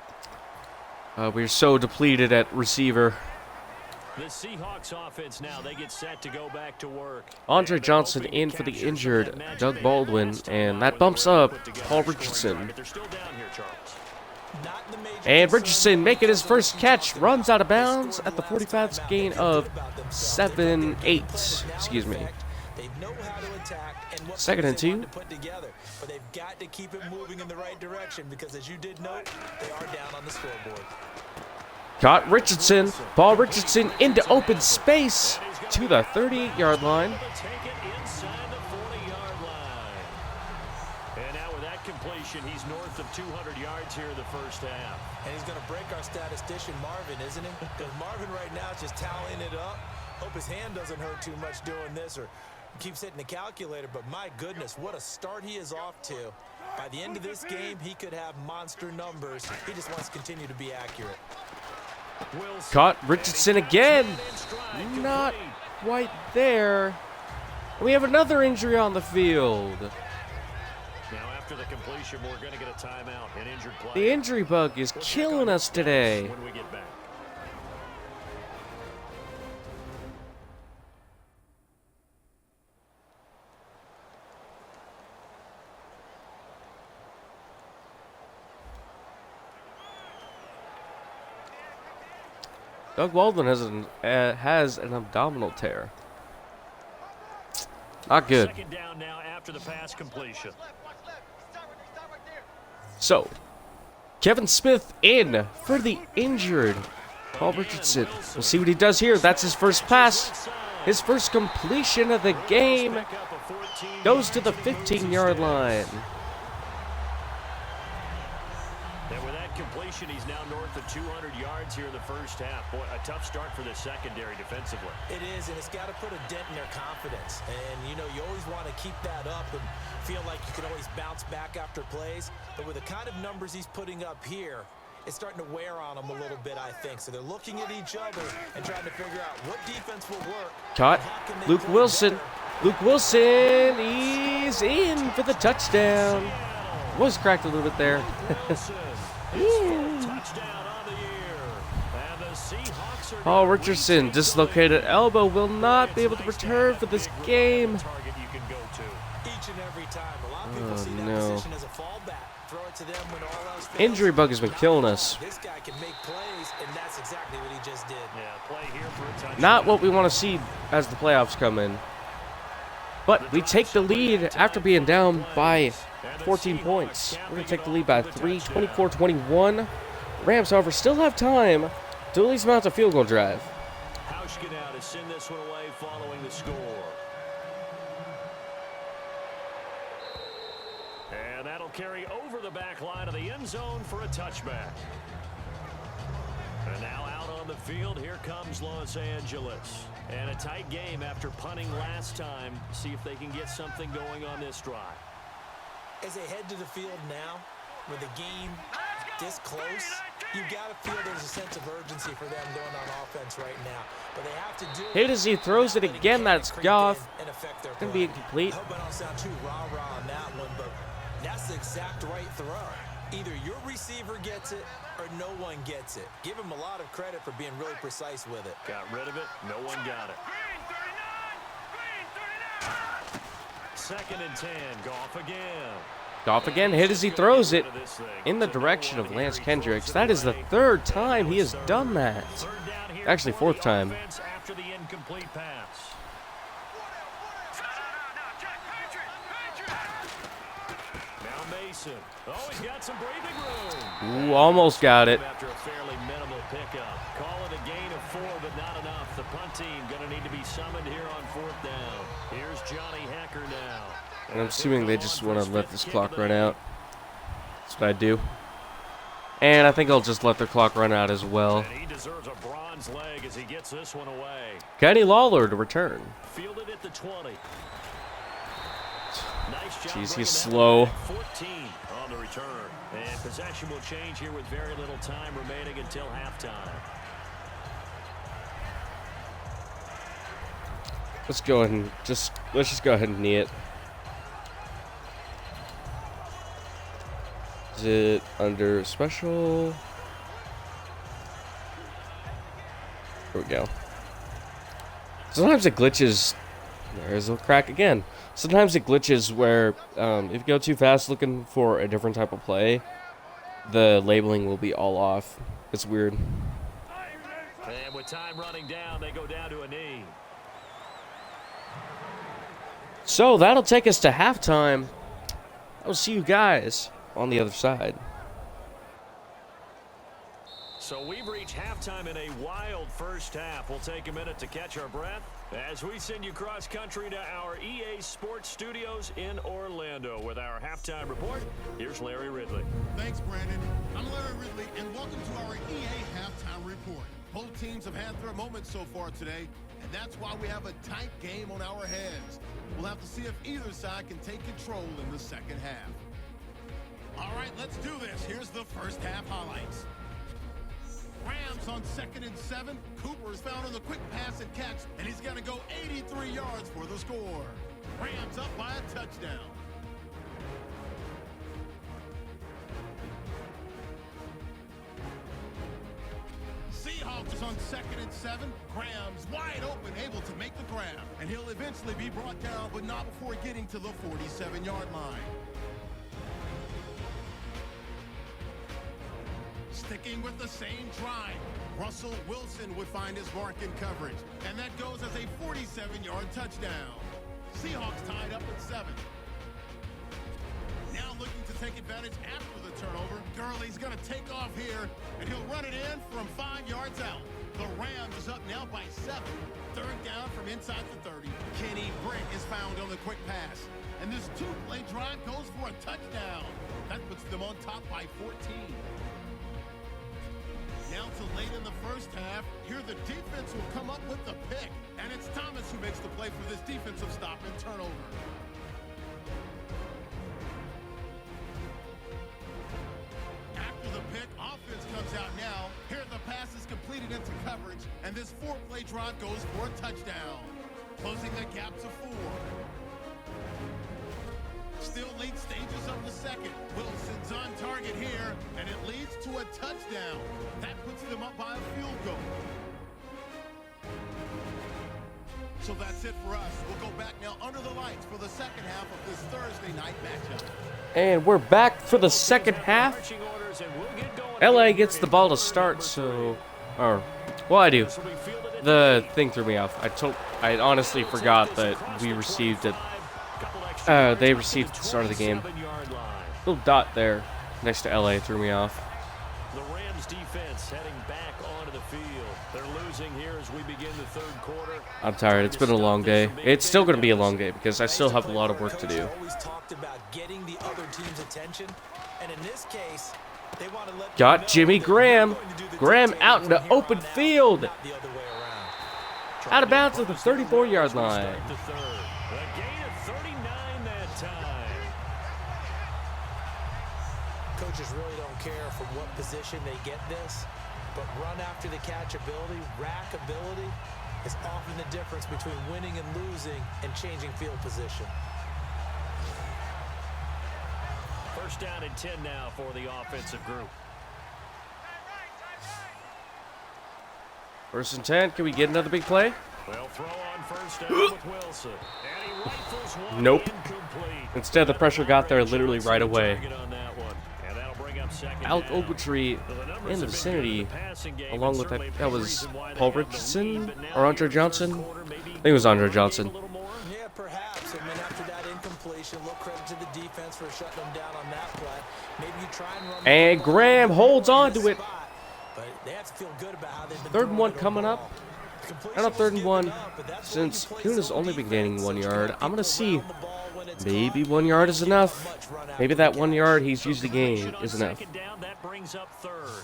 We're so depleted at receiver. The Seahawks offense now, they get set to go back to work. Andre Johnson in for the injured Doug Baldwin, and that bumps up Paul Richardson. They're still down here, Charles. And Richardson making his first catch, runs out of bounds at the 45, gain of 7-8. Excuse me. They know how to attack and what Second and plays they 2. want to put together. But they've got to keep it moving in the right direction because, as you did note, they are down on the scoreboard. Caught Richardson. Ball Richardson into open space to the 38-yard line. Take it inside the 40-yard line. And now with that completion, he's north of 200 yards here in the first half. And he's going to break our statistician, Marvin, isn't he? Because Marvin right now is just tallying it up. Hope his hand doesn't hurt too much doing this or keeps hitting the calculator. But my goodness, what a start he is off to. By the end of this game, he could have monster numbers. He just wants to continue to be accurate. Caught Richardson again. Not quite there. We have another injury on the field. Now after the completion, we're going to get a timeout, an injured player. The injury bug is killing us today. When we get back. Doug Baldwin has an abdominal tear. Not good. Second down now after the pass completion. So, Kevin Smith in for the injured Paul Richardson. We'll see what he does here. That's his first pass. His first completion of the game goes to the 15-yard line. And with that completion, he's now north of 200 yards here in the first half. Boy, a tough start for the secondary defensively. It is, and it's got to put a dent in their confidence. And, you know, you always want to keep that up and feel like you can always bounce back after plays. But with the kind of numbers he's putting up here, it's starting to wear on them a little bit, I think. So they're looking at each other and trying to figure out what defense will work. Caught Luke Wilson. Luke Wilson, he's in for the touchdown. Was cracked a little bit there. Paul Richardson, dislocated elbow, will not be able to return for this game. Oh, no. Injury bug has been killing us. This guy can make plays, and that's exactly what he just did. Not what we want to see as the playoffs come in. But we take the lead after being down by 14 points. We're going to take the lead by 3, 24-21. Rams, however, still have time to at least mount a field goal drive. Hauschka now to send this one away following the score. And that'll carry over the back line of the end zone for a touchback. And now out on the field, here comes Los Angeles. And a tight game after punting last time. See if they can get something going on this drive. As they head to the field now, with the game this close, you've got to feel there's a sense of urgency for them going on offense right now. But they have to do Hit as he throws it again. That's Goff. Going to be incomplete. I hope I don't sound too rah-rah on that one, but that's the exact right throw. Either your receiver gets it or no one gets it. Give him a lot of credit for being really precise with it. Got rid of it. No one got it. Second and 10. Goff again. Goff again, hit as he throws it in the direction of Lance Kendricks. That is the third time he has done that. Actually, fourth time. After the incomplete pass. Now Mason. Oh, he's got some breathing room. Ooh, almost got it. After a fairly minimal pickup. Call it a gain of 4, but not enough. The punt team going to need to be summoned here on fourth down. Here's Johnny Hacker now. And I'm assuming they just want to let this clock run out. That's what I do. And I think I'll just let the clock run out as well. And he deserves a bronze leg as he gets this one away. Kenny Lawler to return. Fielded at the 20. Nice job. Jeez, he's slow. 14 on the return. And possession will change here with very little time remaining until halftime. Let's go ahead and let's just go ahead and knee it. Is it under special? There we go. Sometimes it glitches. There's a crack again. Sometimes it glitches where if you go too fast looking for a different type of play, the labeling will be all off. It's weird. And with time running down, they go down to a knee. So that'll take us to halftime. I'll see you guys on the other side. So we've reached halftime in a wild first half. We'll take a minute to catch our breath as we send you cross country to our EA Sports Studios in Orlando with our halftime report. Here's Larry Ridley. Thanks, Brandon. I'm Larry Ridley, and welcome to our EA Halftime Report. Both teams have had their moments so far today, and that's why we have a tight game on our hands. We'll have to see if either side can take control in the second half. All right, let's do this. Here's the first half highlights. Rams on 2nd and 7. Cooper is found on the quick pass and catch, and he's going to go 83 yards for the score. Rams up by a touchdown. Seahawks is on 2nd and 7. Graham's wide open, able to make the grab, and he'll eventually be brought down, but not before getting to the 47-yard line. Sticking with the same drive, Russell Wilson would find his mark in coverage, and that goes as a 47-yard touchdown. Seahawks tied up at 7. Now looking to take advantage after the turnover. Gurley's going to take off here, and he'll run it in from 5 yards out. The Rams is up now by 7. Third down from inside the 30. Kenny Brick is found on the quick pass, and this two-play drive goes for a touchdown. That puts them on top by 14. Now to late in the first half, here the defense will come up with the pick. And it's Thomas who makes the play for this defensive stop and turnover. After the pick, offense comes out now. Here the pass is completed into coverage, and this four-play drive goes for a touchdown, closing the gap to 4. Still late stages of the second. Wilson's on target here, and it leads to a touchdown. That puts them up by a field goal. So that's it for us. We'll go back now under the lights for the second half of this Thursday night matchup. And we're back for the second half. LA gets the ball to start, so... well, I do. The thing threw me off. I honestly forgot that we received it. They received at the start of the game. Little dot there next to LA threw me off. The Rams defense heading back onto the field. They're losing here as we begin the third quarter. I'm tired. It's been a long day. It's still going to be a long day because I still have a lot of work to do. Always talked about getting the other team's attention, and in this case, they want to let Got Jimmy Graham. Graham out in the open field. the other way around. Out of bounds at the 34-yard line. Coaches really don't care from what position they get this, but run after the catch ability, rack ability is often the difference between winning and losing and changing field position. First down and 10 now for the offensive group. First and 10. Can we get another big play? Well, throw on first down with Wilson. And he rifles one Nope. incomplete. Instead, the pressure got there literally right away. On that one. And that'll bring up second Alec down. Ogletree in the vicinity, along with that was Paul Richardson Richardson or Andre Johnson. I think it was Andre Johnson. Yeah, perhaps. I mean, after that incompletion, little credit to the defense for shutting them down on that play. Maybe you try and run. And Graham holds on to it. But they have to feel good about how they've been Third and throwing one the coming ball. up. Completion And on third was and one, given up, but that's what since you place Kuhn has on only been defense. gaining 1 yard, I'm going to see Around the ball when it's maybe caught. 1 yard is enough. Much run after Maybe the that 1 catch. yard he's usually Completion gained on is enough. second down, that brings up third.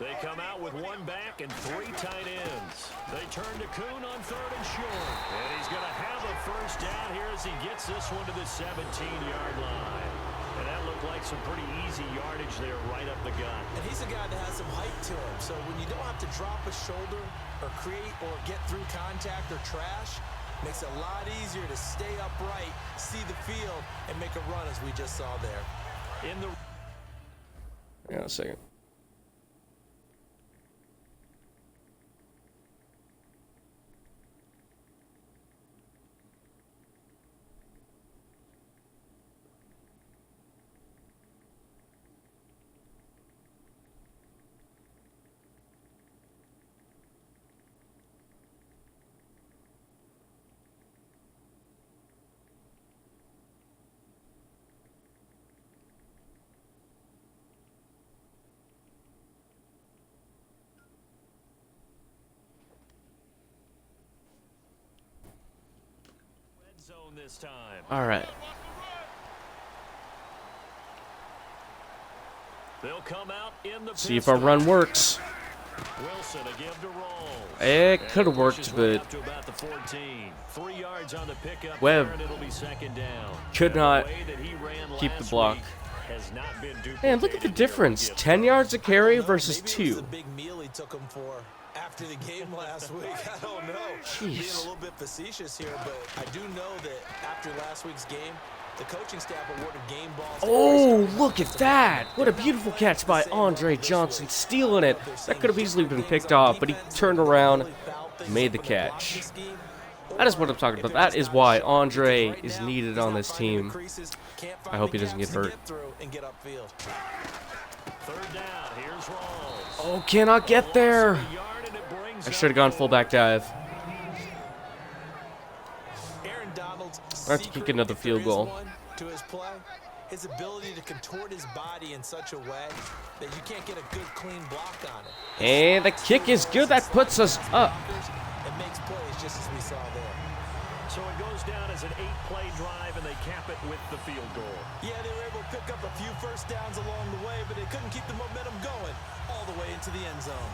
They come out with one back and 3 tight ends. They turn to Kuhn on third and short. And he's going to have a first down here as he gets this one to the 17-yard line. And that looked like some pretty easy yardage there right up the gut. And he's a guy that has some height to him. So when you don't have to drop a shoulder or create or get through contact or trash, makes it a lot easier to stay upright, see the field, and make a run as we just saw there. In the Hang on a second. zone this time. All right. They'll come out in the See if our run works. Wilson, a give to roll. It could have worked, but Up to about the 14. 3 yards on the pickup Webb there, and it'll be second down. could not way that he ran keep the last block. week has not been Man, look at the duplicated difference. here. 10 yards a carry versus Maybe it was 2. the big meal he took him for after the game last week. I don't know. Being a little bit facetious here, but I do know that after last week's game, the coaching staff awarded game balls. Oh, look at that. What a beautiful catch by Andre Johnson, stealing it. That could have easily been picked off, but he turned around, made the catch. That is what I'm talking about. That is why Andre is needed on this team. I hope he doesn't get hurt. Third down, here's Rawls. Oh, cannot get there. I should have gone fullback dive. Aaron Donald's I have to kick another field goal. To his play, his ability to contort his body in such a way that you can't get a good clean block on it. And the kick is good. That puts us up. It makes plays just as we saw there. So it goes down as an 8-play drive, and they cap it with the field goal. Yeah, they were able to pick up a few first downs along the way, but they couldn't keep the momentum going all the way into the end zone.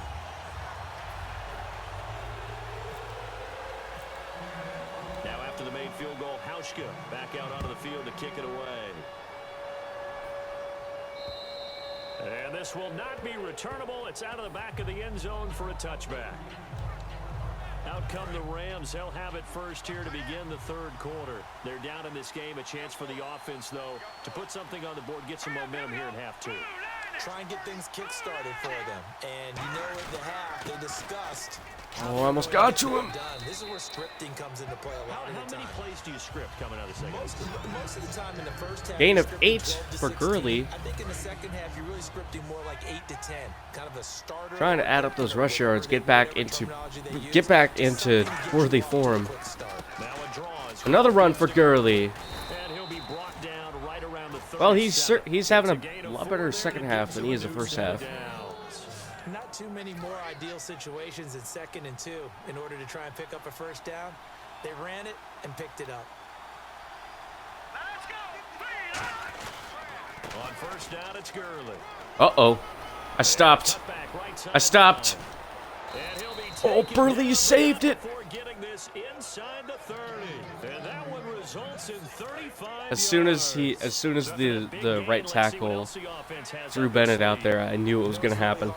Now after the made field goal, Hauschka back out onto the field to kick it away. And this will not be returnable. It's out of the back of the end zone for a touchback. Out come the Rams. They'll have it first here to begin the third quarter. They're down in this game. A chance for the offense, though, to put something on the board, get some momentum here in half two. Try and get things kick-started for them. And you know at the half, they discussed. Oh, I almost got to him. This is where scripting comes into play a lot of the How many time. plays do you script coming out of the second? Most of the time in the first half, Gain you're of scripting 8 12 to for 16. Gurley. I think in the second half, you're really scripting more like 8 to 10. Kind of a starter. Trying to add up those rush yards, get back into worthy form. Now a draw is Another run for Gurley. and he'll be brought down right around the 37. Well, he's having It's a gain of lot 4 better there second to half get than to he a is the new first second half. down. Not too many more ideal situations in 2nd and 2 in order to try and pick up a first down. They ran it and picked it up. On first down, it's Gurley. Uh-oh. I stopped. Back right side I stopped. and he'll be Oh, taken Burley, down you saved it. before getting this inside the 30. And that one results in 35 As soon as the right tackle threw Bennett out there, I knew it was going to happen.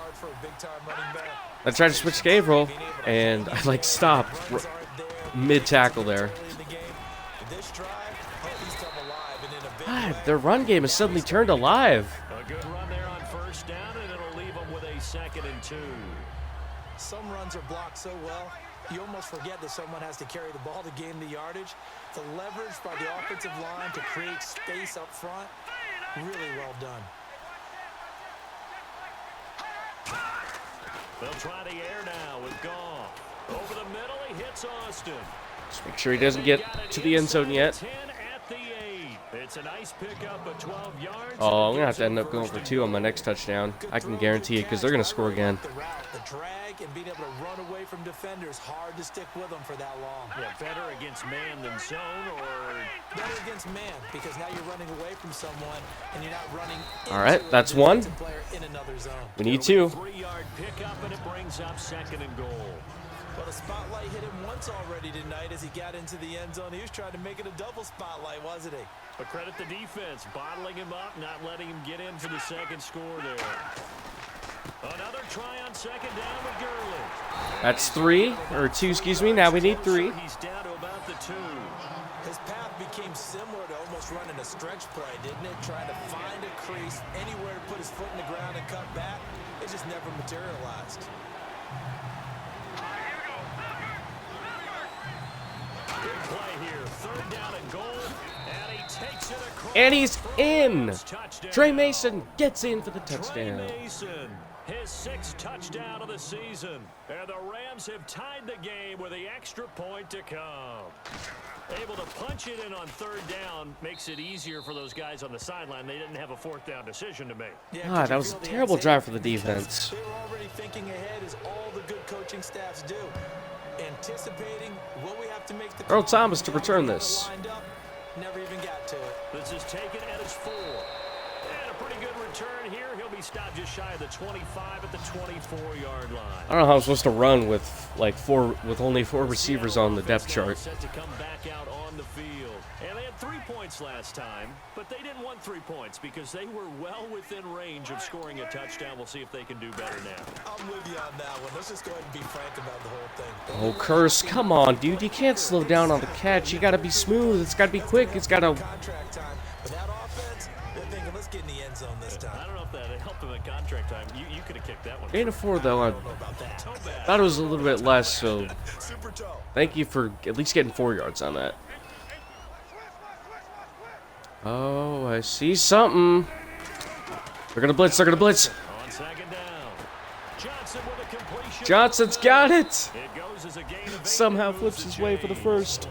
I tried to switch Gabriel, and I stopped mid tackle there. God, their run game has suddenly turned alive. A good run there on first down, and it'll leave them with a 2nd and 2. Some runs are blocked so well, you almost forget that someone has to carry the ball to gain the yardage. The leverage by the offensive line to create space up front, really well done. They'll try the air now with Goff. Over the middle, he hits Austin. Just make sure he doesn't get to the end zone yet. 10 at the 8. It's a nice pickup of 12 yards. Oh, I'm going to have to end up going for 2 on my next touchdown. I can guarantee it because they're going to score again. The route, the drag, and being able to run away from defenders, hard to stick with them for that long. Yeah, better against man than zone, or Better against man, because now you're running away from someone, and you're not running into All right, a that's one. defensive player in another zone. We need 2. 3-yard pickup, and it brings up 2nd and goal. Well, the spotlight hit him once already tonight as he got into the end zone. He was trying to make it a double spotlight, wasn't he? But credit the defense, bottling him up, not letting him get in for the second score there. Another try on 2nd down with Gurley. That's 3, or 2, excuse me. Now we need 3. He's down to about the 2. His path became similar to almost running a stretch play, didn't it? Trying to find a crease, anywhere to put his foot in the ground and cut back. It just never materialized. Big play here, 3rd down and goal, and he takes it across. And he's in. Touchdown. Trey Mason gets in for the Trey touchdown. Mason, his 6th touchdown of the season. And the Rams have tied the game with the extra point to come. Able to punch it in on 3rd down makes it easier for those guys on the sideline. They didn't have a 4th down decision to make. God, that was a terrible drive for the defense. They were already thinking ahead, as all the good coaching staffs do. anticipating what we have to make the Earl Thomas to return this. Never even got to it. This is taken at its 4. And a pretty good return here. He'll be stopped just shy of the 25 at the 24-yard line. I don't know how I'm supposed to run with only 4 receivers on the depth chart. Set to come back out on the field. And they had 3 points last time, but they didn't want 3 points because they were well within range of scoring a touchdown. We'll see if they can do better now. I'm with you on that one. Let's just go ahead and be frank about the whole thing. Oh, Curse, come on, dude. You can't slow down on the catch. You gotta be smooth. It's gotta be quick. It's gotta... Contract time. But that offense, they're thinking, let's get in the end zone this time. I don't know if that helped them at contract time. You could have kicked that one. 8 and 4, though. I I don't know about that. thought it was a little bit less, so Super toe. thank you for at least getting 4 yards on that. Oh, I see something. They're gonna blitz. They're gonna blitz. On second down. Johnson with a completion. Johnson's got it. It goes as a gain of 8. Somehow Moves flips the his way for the chains. first.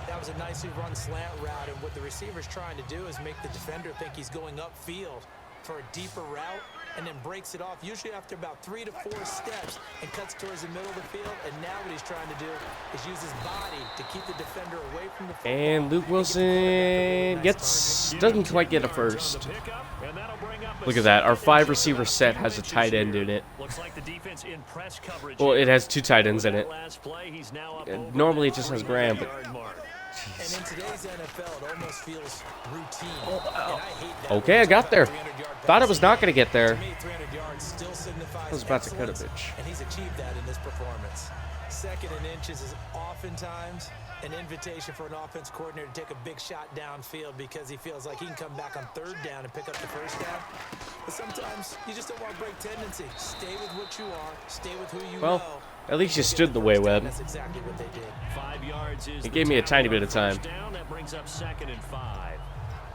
That was a nicely run slant route, and what the receiver's trying to do is make the defender think he's going upfield for a deeper route, and then breaks it off, usually after about 3 to 4 steps, and cuts towards the middle of the field. And now what he's trying to do is use his body to keep the defender away from the football. And Luke Wilson doesn't quite get a first. Look at that. Our 5 receiver set has a tight end in it. Looks like the defense in press coverage. Well, it has 2 tight ends in it. Last play, he's now up And over normally that it just has Graham, but 40-yard mark. And in today's NFL, it almost feels routine. And I hate that. Okay, I got there. 300-yard Thought I pass. was not gonna get there. To me, 300 yards still signifies I was about to cut a excellence, bitch. and he's achieved that in this performance. 2nd and inches is oftentimes an invitation for an offense coordinator to take a big shot downfield because he feels like he can come back on 3rd down and pick up the 1st down. But sometimes you just don't want to break tendency. Stay with what you are. Stay with who you Well, know. at least you stood the way, Webb. That's exactly what they did. 5 yards is He the gave me a total tiny bit of time. first down. That brings up 2nd and 5.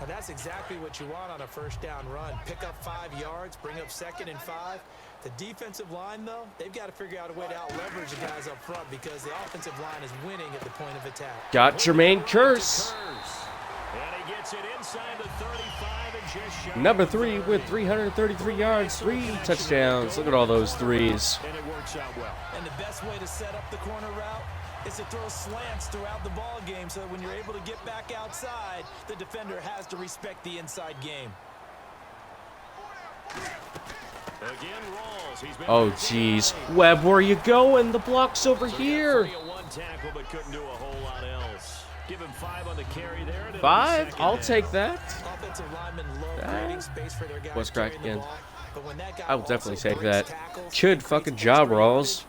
Now that's exactly what you want on a 1st down run. Pick up 5 yards, bring up 2nd and 5. The defensive line, though, they've got to figure out a way to out-leverage the guys up front because the offensive line is winning at the point of attack. Got Jermaine Curse. And he gets it inside the 35 and just shy Number of 3 with 30. 333 yards, 3 touchdowns. Look at all those threes. And it works out well. And the best way to set up the corner route is to throw slants throughout the ball game so that when you're able to get back outside, the defender has to respect the inside game. Again, Rawls. He's been Oh, jeez. Webb, where are you going? The block's over here. 3-1 tackle, but couldn't do a whole lot else. Give him 5 on the carry there. and it'll be 5? second I'll down. take that. Offensive linemen love creating space for their guys What's crack carrying the again? ball, but when that guy I will definitely also take breaks that. tackles, Good creates fucking extra job, Rawls. yardage,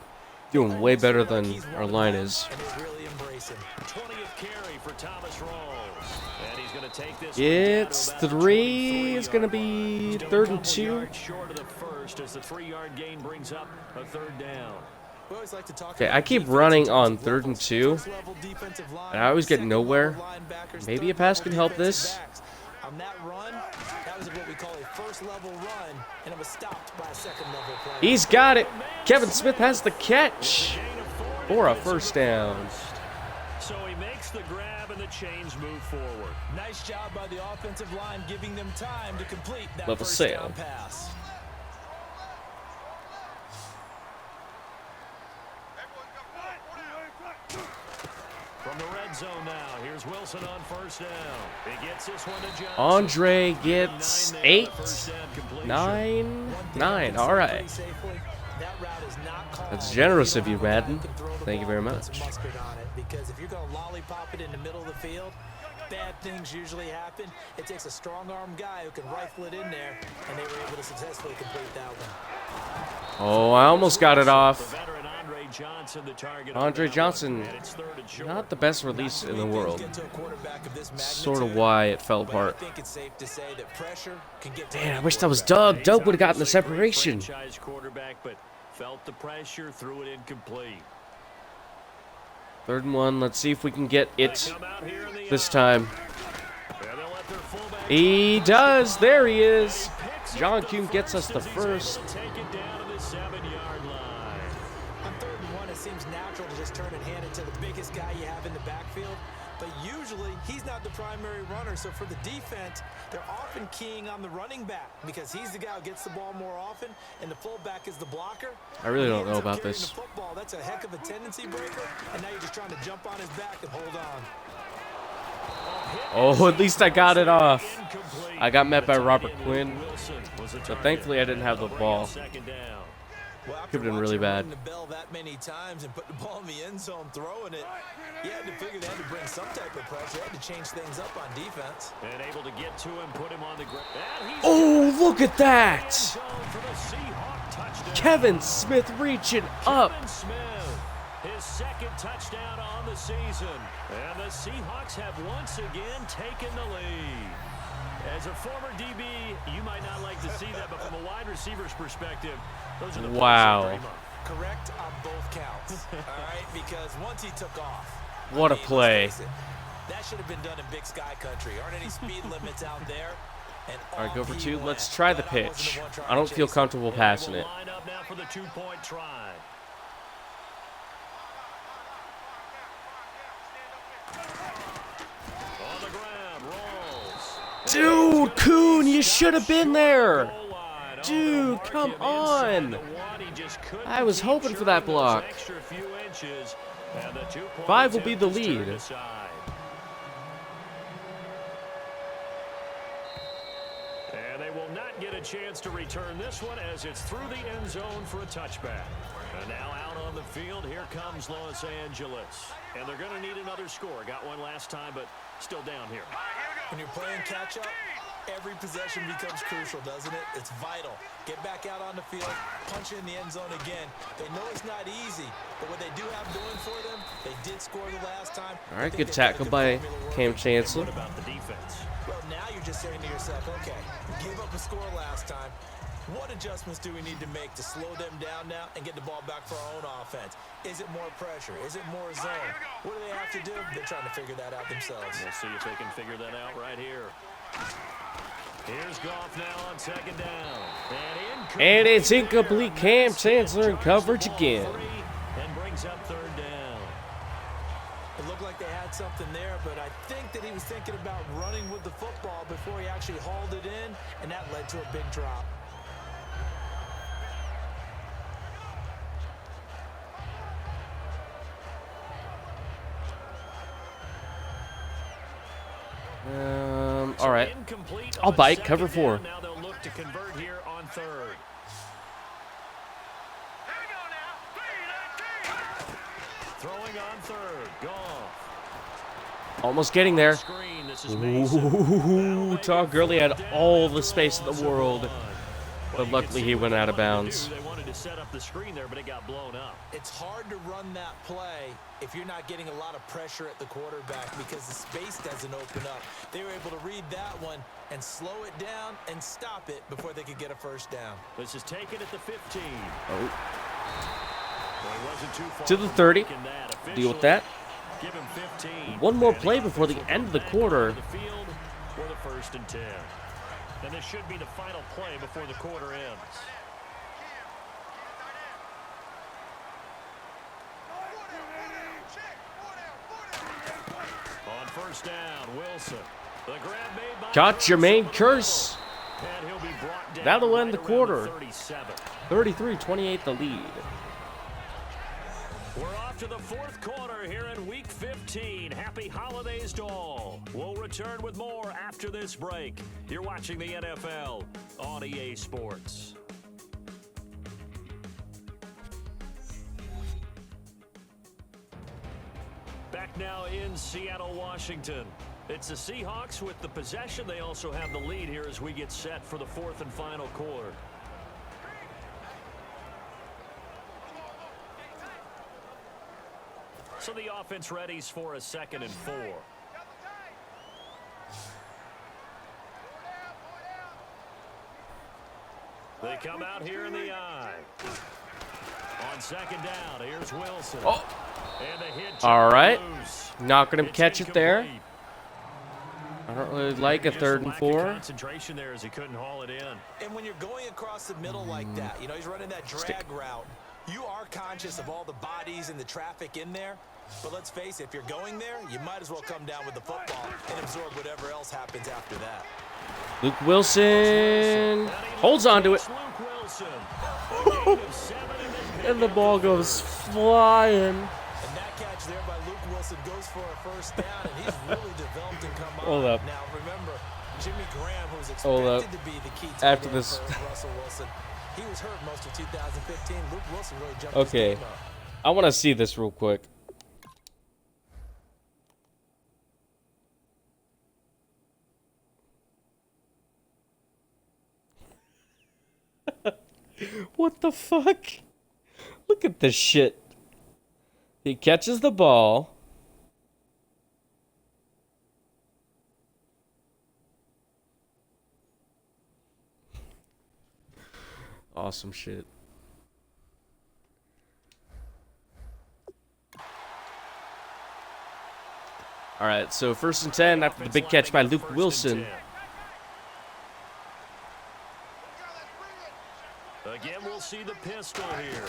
Doing way better than He's our one line of is. and they really embrace him. 20th carry for Thomas Rawls. And he's going to take this It's one down to about 3. It's going to 23-yard be line. Still a 3rd and couple 2. yards short of the first as the 3-yard gain brings up a 3rd down. We always like to talk Okay, about I keep defense running in on terms of 3rd and levels. 2. First-level defensive line, And I always get second-level nowhere. linebackers, Maybe a pass third-level can help defensive this. backs. On that run, that was what we call a first-level run, and it was stopped by a second-level play. He's got it. Kevin Smith has the catch for a 1st down. So he makes the grab and the chains move forward. Nice job by the offensive line, giving them time to complete that Level first sail. down pass. From the red zone now, here's Wilson on 1st down. He gets this one to Johnson. Andre gets 9 there on 8. the first down completion. 9. One thing 9. I can All say right. pretty safely, that route is not called That's if generous you of you, don't have a guy Madden. who can throw the Thank you ball very and put some much. mustard on it, because if you're going to lollipop it in the middle of the field, bad things usually happen. It takes a strong-arm guy who can rifle it in there, and they were able to successfully complete that one. Oh, I almost got it The off. veteran Andre Johnson, the target. Andre on that Johnson, one. And it's 3rd and short. not the best release in the When things world. get to a quarterback of this Sort of magnitude, why it fell but I apart. think it's safe to say that pressure can get to Man, I any wish that was quarterback. Doug. Doug would have gotten the Obviously a great separation. franchise quarterback, but felt the pressure, threw it incomplete. 3rd and 1. Let's see if we can get They it come out here in the this eye. time. And they'll let their fullback He does. There he is. picks John up the Kuhn gets us first the as he's able first. to take it down to the 7-yard line. On 3rd and 1, it seems natural to just turn and hand it to the biggest guy you have in the backfield. but usually he's not the primary runner. So for the defense, they're often keying on the running back because he's the guy who gets the ball more often, and the fullback is the blocker. I really don't know He ends up about carrying this. the football. That's a heck of a tendency breaker, and now you're just trying to jump on his back and hold on. Oh, at least I got it off. I got met by Robert Quinn, but thankfully I didn't have the ball. Well, Could've been really bad. The bell that many times and put the ball in the end zone, throwing it. You had to figure they had to bring some type of pressure. They had to change things up on defense. And able to get to him, put him on the ground. Oh, look at that! Kevin Smith reaching up. Kevin Smith, his second touchdown on the season. And the Seahawks have once again taken the lead. As a former DB, you might not like to see that, but from a wide receiver's perspective, those are the Wow. Correct on both counts. All right, because once he took off. What a play. Let's face it, that should have been done in Big Sky country. Aren't any speed limits out there? And All right, go for off he two. went. Let's try the Glad I wasn't pitch. the one trying I don't to feel chase comfortable passing it. Line up now for the two-point try. On the ground, rolls. Dude, Kuhn, you should have been there. Dude, come on. I was hoping for that block. 5 will be the lead. And they will not get a chance to return this one as it's through the end zone for a touchback. And now out on the field, here comes Los Angeles. And they're going to need another score. Got one last time, but still down here. When you're playing catch-up, every possession becomes crucial, doesn't it? It's vital. Get back out on the field, punch it in the end zone again. They know it's not easy, but what they do have going for them, they did score the last time. All right, good tackle by Cam Chancellor. What about the defense? Well, now you're just saying to yourself, okay, give up a score last time. What adjustments do we need to make to slow them down now and get the ball back for our own offense? Is it more pressure? Is it more zone? What do they have to do? They're trying to figure that out themselves. We'll see if they can figure that out right here. Here's Goff now on second down. And it's incomplete. Cam Chancellor in coverage again. And brings up third down. It looked like they had something there, but I think that he was thinking about running with the football before he actually hauled it in, and that led to a big drop. All right. I'll bite. Cover 4. Now they'll look to convert here on third. Throwing on third. Goff. Almost getting there. Screen. This is Mason. Ooh, Todd Gurley had all the space in the world, but luckily he went out of bounds. They wanted to set up the screen there, but it got blown up. It's hard to run that play if you're not getting a lot of pressure at the quarterback because the space doesn't open up. They were able to read that one and slow it down and stop it before they could get a first down. This is taken at the 15. Oh. Well, he wasn't too far To the from 30. making that. Deal with that. Give him 15. One more And play the before the offense end of the will back quarter. onto the field for the 1st and 10. And this should be the final play before the quarter ends. On first down, Wilson. The grab made by Got Jermaine Wilson. Curse. And he'll be brought down That'll end right the around quarter. 37. 33-28 the lead. We're off to the 4th quarter here in Week 15. Happy holidays to all. We'll return with more after this break. You're watching the NFL on EA Sports. Back now in Seattle, Washington. It's the Seahawks with the possession. They also have the lead here as we get set for the 4th and final quarter. So the offense readies for a 2nd and 4. They come out here in the eye. On 2nd down, here's Wilson. Oh. And the hit All right. loose. Not going to It's catch it there. incomplete. I don't really like a Just 3rd and lack of 4. concentration there as he couldn't haul it in. And when you're going across the middle like that, you know, he's running that drag route, you are conscious of all the bodies and the traffic in there. But let's face it, if you're going there, you might as well come down with the football and absorb whatever else happens after that. Luke Wilson holds on to it. And the ball goes flying. And that catch there by Luke Wilson goes for a first down, and he's really developed and come on. Hold up. Now remember, Jimmy Graham, who was Hold up. expected to be the key After tight end this. for Russell Wilson, he was hurt most of 2015. Luke Wilson really jumped Okay. his game up. I want to see this real quick. What the fuck? Look at this shit. He catches the ball. Awesome shit. All right, so 1st and 10 after the big catch by Luke Wilson. Again, we'll see the pistol here.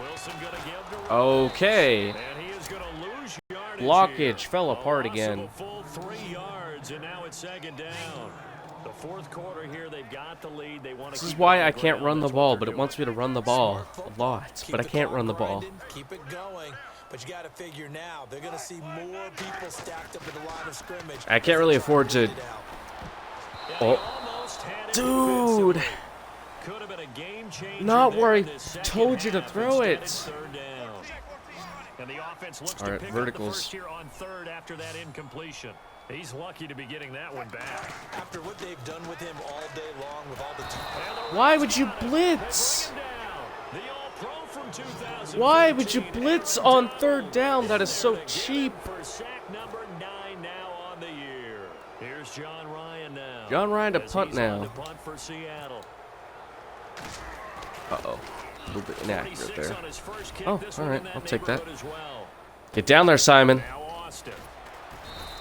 Wilson gonna give to Okay. and he is gonna lose yardage Blockage here. fell apart A loss of again. a full 3 yards, and now it's 2nd down. The 4th quarter here, they've got the lead. They want to. This is why I can't run the ball, but it wants me to run the ball a lot. But I can't run the ball. Keep it going. But you got to figure now, they're going to see more people stacked up at the line of scrimmage. I can't really afford to. Oh, dude! Could have been a game changer. Not there where I in this second told you to half. throw Instead, it. it's 3rd down. And the offense looks All to right, pick verticals. up the first here on 3rd after that incompletion. He's lucky to be getting that one back. After what they've done with him all day long with all the Why would you blitz? Why would you blitz on 3rd down? That is so cheap. For sack number 9 now on the year. Here's John Ryan now. John Ryan to as punt he's on now. to punt for Seattle. Uh-oh. A little bit inaccurate 46 there. on his first kick. Oh, This all one right. in that I'll take that. neighborhood as well. Get down there, Simon. Now Austin.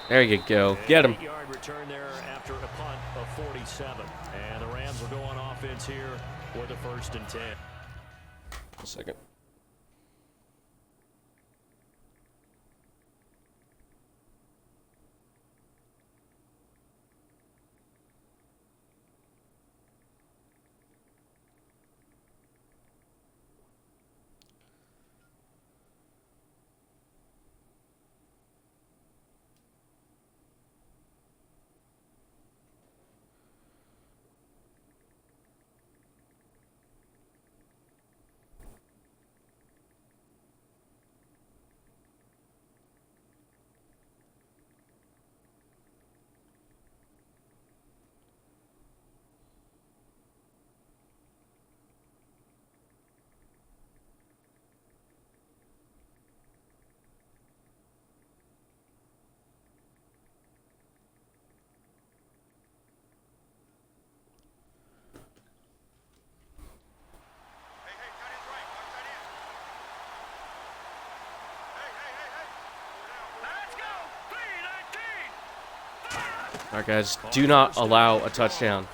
There you go. Get him. 8-yard return there after a punt of 47. And the Rams will go on offense here with a 1st and 10. A second. All right, guys. Do not allow a touchdown.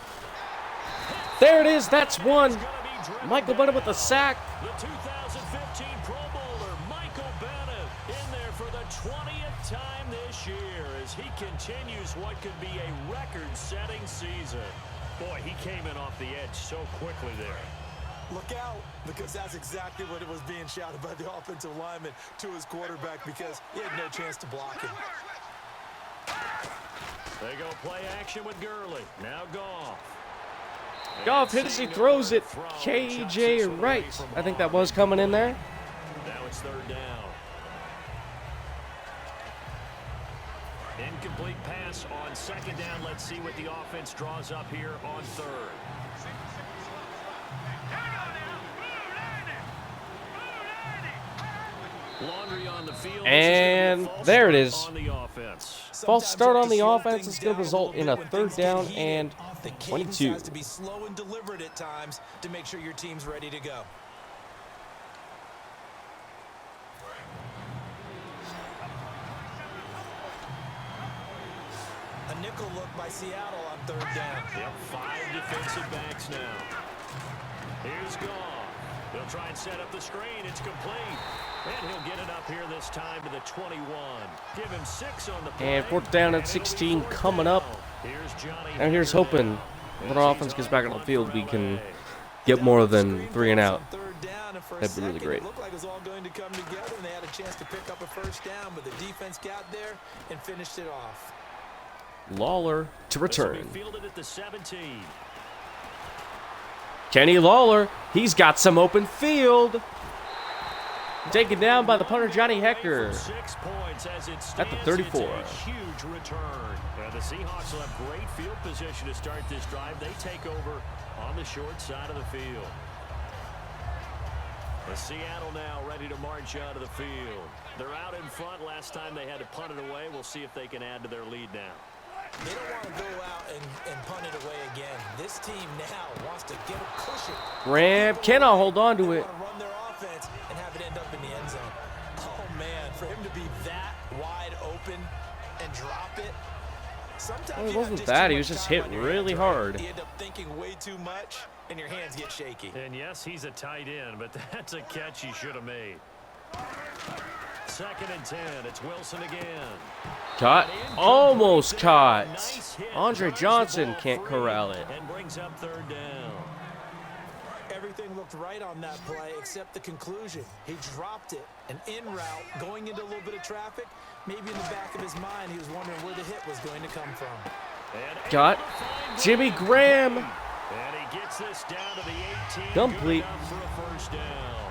There it is. That's one. Michael Bennett with the sack. The 2015 Pro Bowler, Michael Bennett, in there for the 20th time this year as he continues what could be a record-setting season. Boy, he came in off the edge so quickly there. Look out, because that's exactly what it was being shouted by the offensive lineman to his quarterback because he had no chance to block him. They go play action with Gurley. Now Goff. Goff hits, he throws it. KJ Wright. I think that was coming in there. Now it's 3rd down. Incomplete pass on 2nd down. Let's see what the offense draws up here on 3rd. Laundry on the field. And there it is. On the offense. False start on the offense is going to result in a 3rd down and The 22. has to be slow and deliberate at times to make sure your team's ready to go. A nickel look by Seattle on 3rd down. Yep, 5 defensive backs now. Here's Goff. They'll try and set up the screen. It's complete. And he'll get it up here this time to the 21. Give him 6 on the play. And 4th down and 16 coming up. And here's hoping when our offense gets back on the field, we can get more than 3 and out. That'd be really great. It looked like it was all going to come together, and they had a chance to pick up a first down, but the defense got there and finished it off. Lawler to return. Fielded at the 17. Kenny Lawler, he's got some open field. Taken down by the punter Johnny Hecker 6 points as it at the stands. 34. It's a huge return. And the Seahawks will have great field position to start this drive. They take over on the short side of the field. The Seattle now ready to march out of the field. They're out in front. Last time they had to punt it away. We'll see if they can add to their lead now. They don't want to go out and punt it away again. This team now wants to get a cushion. Graham cannot hold on to They it. want to run their offense and have it end up in the end zone. Oh, man, for him to be that wide open and drop it. Sometimes Well, it you have wasn't just that. too He was much just time hit on your really hands, right? hard. You end up thinking way too much, and your hands get shaky. And yes, he's a tight end, but that's a catch he should have made. 2nd and 10. It's Wilson again. Caught. Almost caught. Nice hit. Andre Drives the Johnson ball can't free corral it. and brings up 3rd down. Everything looked right on that play except the conclusion. He dropped it, an in route, going into a little bit of traffic. Maybe in the back of his mind, he was wondering where the hit was going to come from. And Got Jimmy Graham. And he gets this down to the 18. Complete. Good enough for a first down.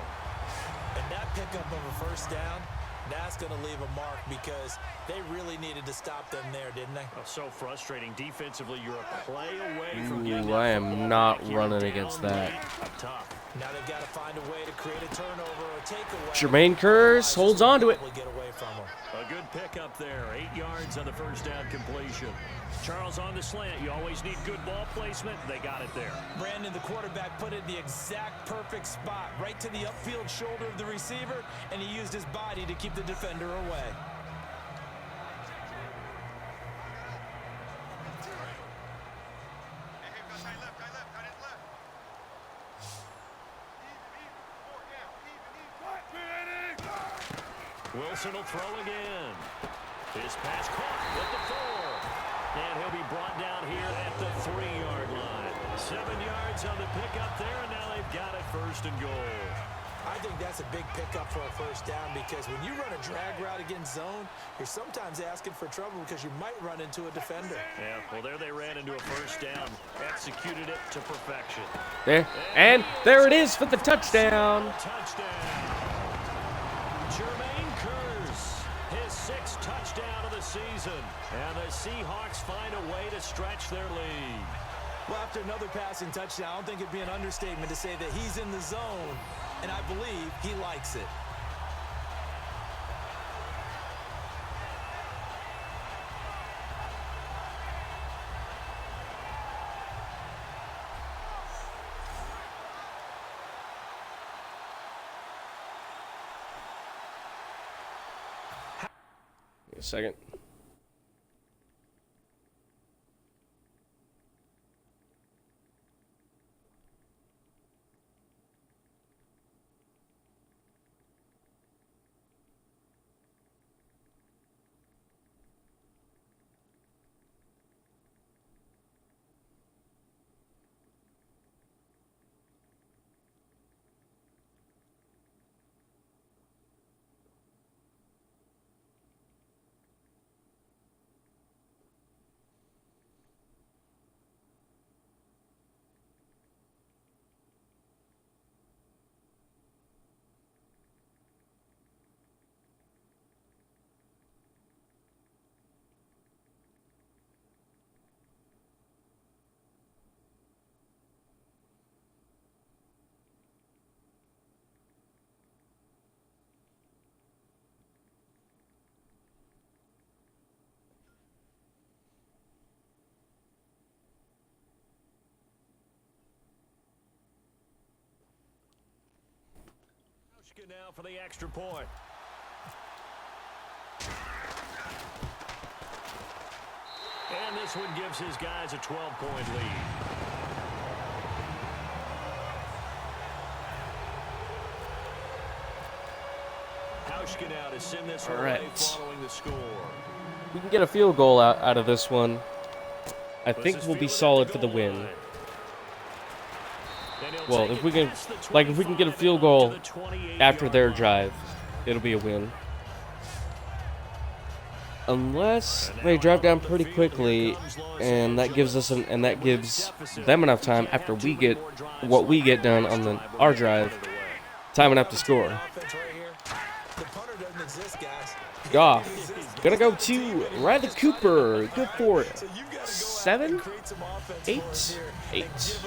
And that pickup of a first down, that's going to leave a mark because they really needed to stop them there, didn't they? Oh, so frustrating. Defensively, you're a play away from getting Ooh, that I am football not back. You're running down against late. that. Tough. Now they've got to find a way to create a turnover or takeaway. Jermaine Kearse holds on to it. Get away from them. A good pickup there. 8 yards on the first down completion. Charles on the slant. You always need good ball placement. They got it there. Brandon, the quarterback, put it in the exact perfect spot, right to the upfield shoulder of the receiver, and he used his body to keep the defender away. Wilson will throw again. His pass caught with the 4. And he'll be brought down here at the 3-yard line. 7 yards on the pickup there, and now they've got it 1st and goal. I think that's a big pickup for a first down because when you run a drag route against zone, you're sometimes asking for trouble because you might run into a defender. Yeah, well, there they ran into a first down. Executed it to perfection. There. And there it is for the touchdown. Touchdown. Jermaine Kearse, his 6th touchdown of the season. And the Seahawks find a way to stretch their lead. Well, after another passing touchdown, I don't think it'd be an understatement to say that he's in the zone, and I believe he likes it. A second. Now for the extra point. And this one gives his guys a 12-point lead. send this All away right. following the score. We can get a field goal out of this one. I think we'll be solid for the win. Well, if we can get a field goal after their drive, it'll be a win. Unless they drive down pretty quickly, and that gives them enough time after we get what we get done on our drive, time enough to score. Goff, gonna go to Riley Cooper. Good for 7, 8, 8.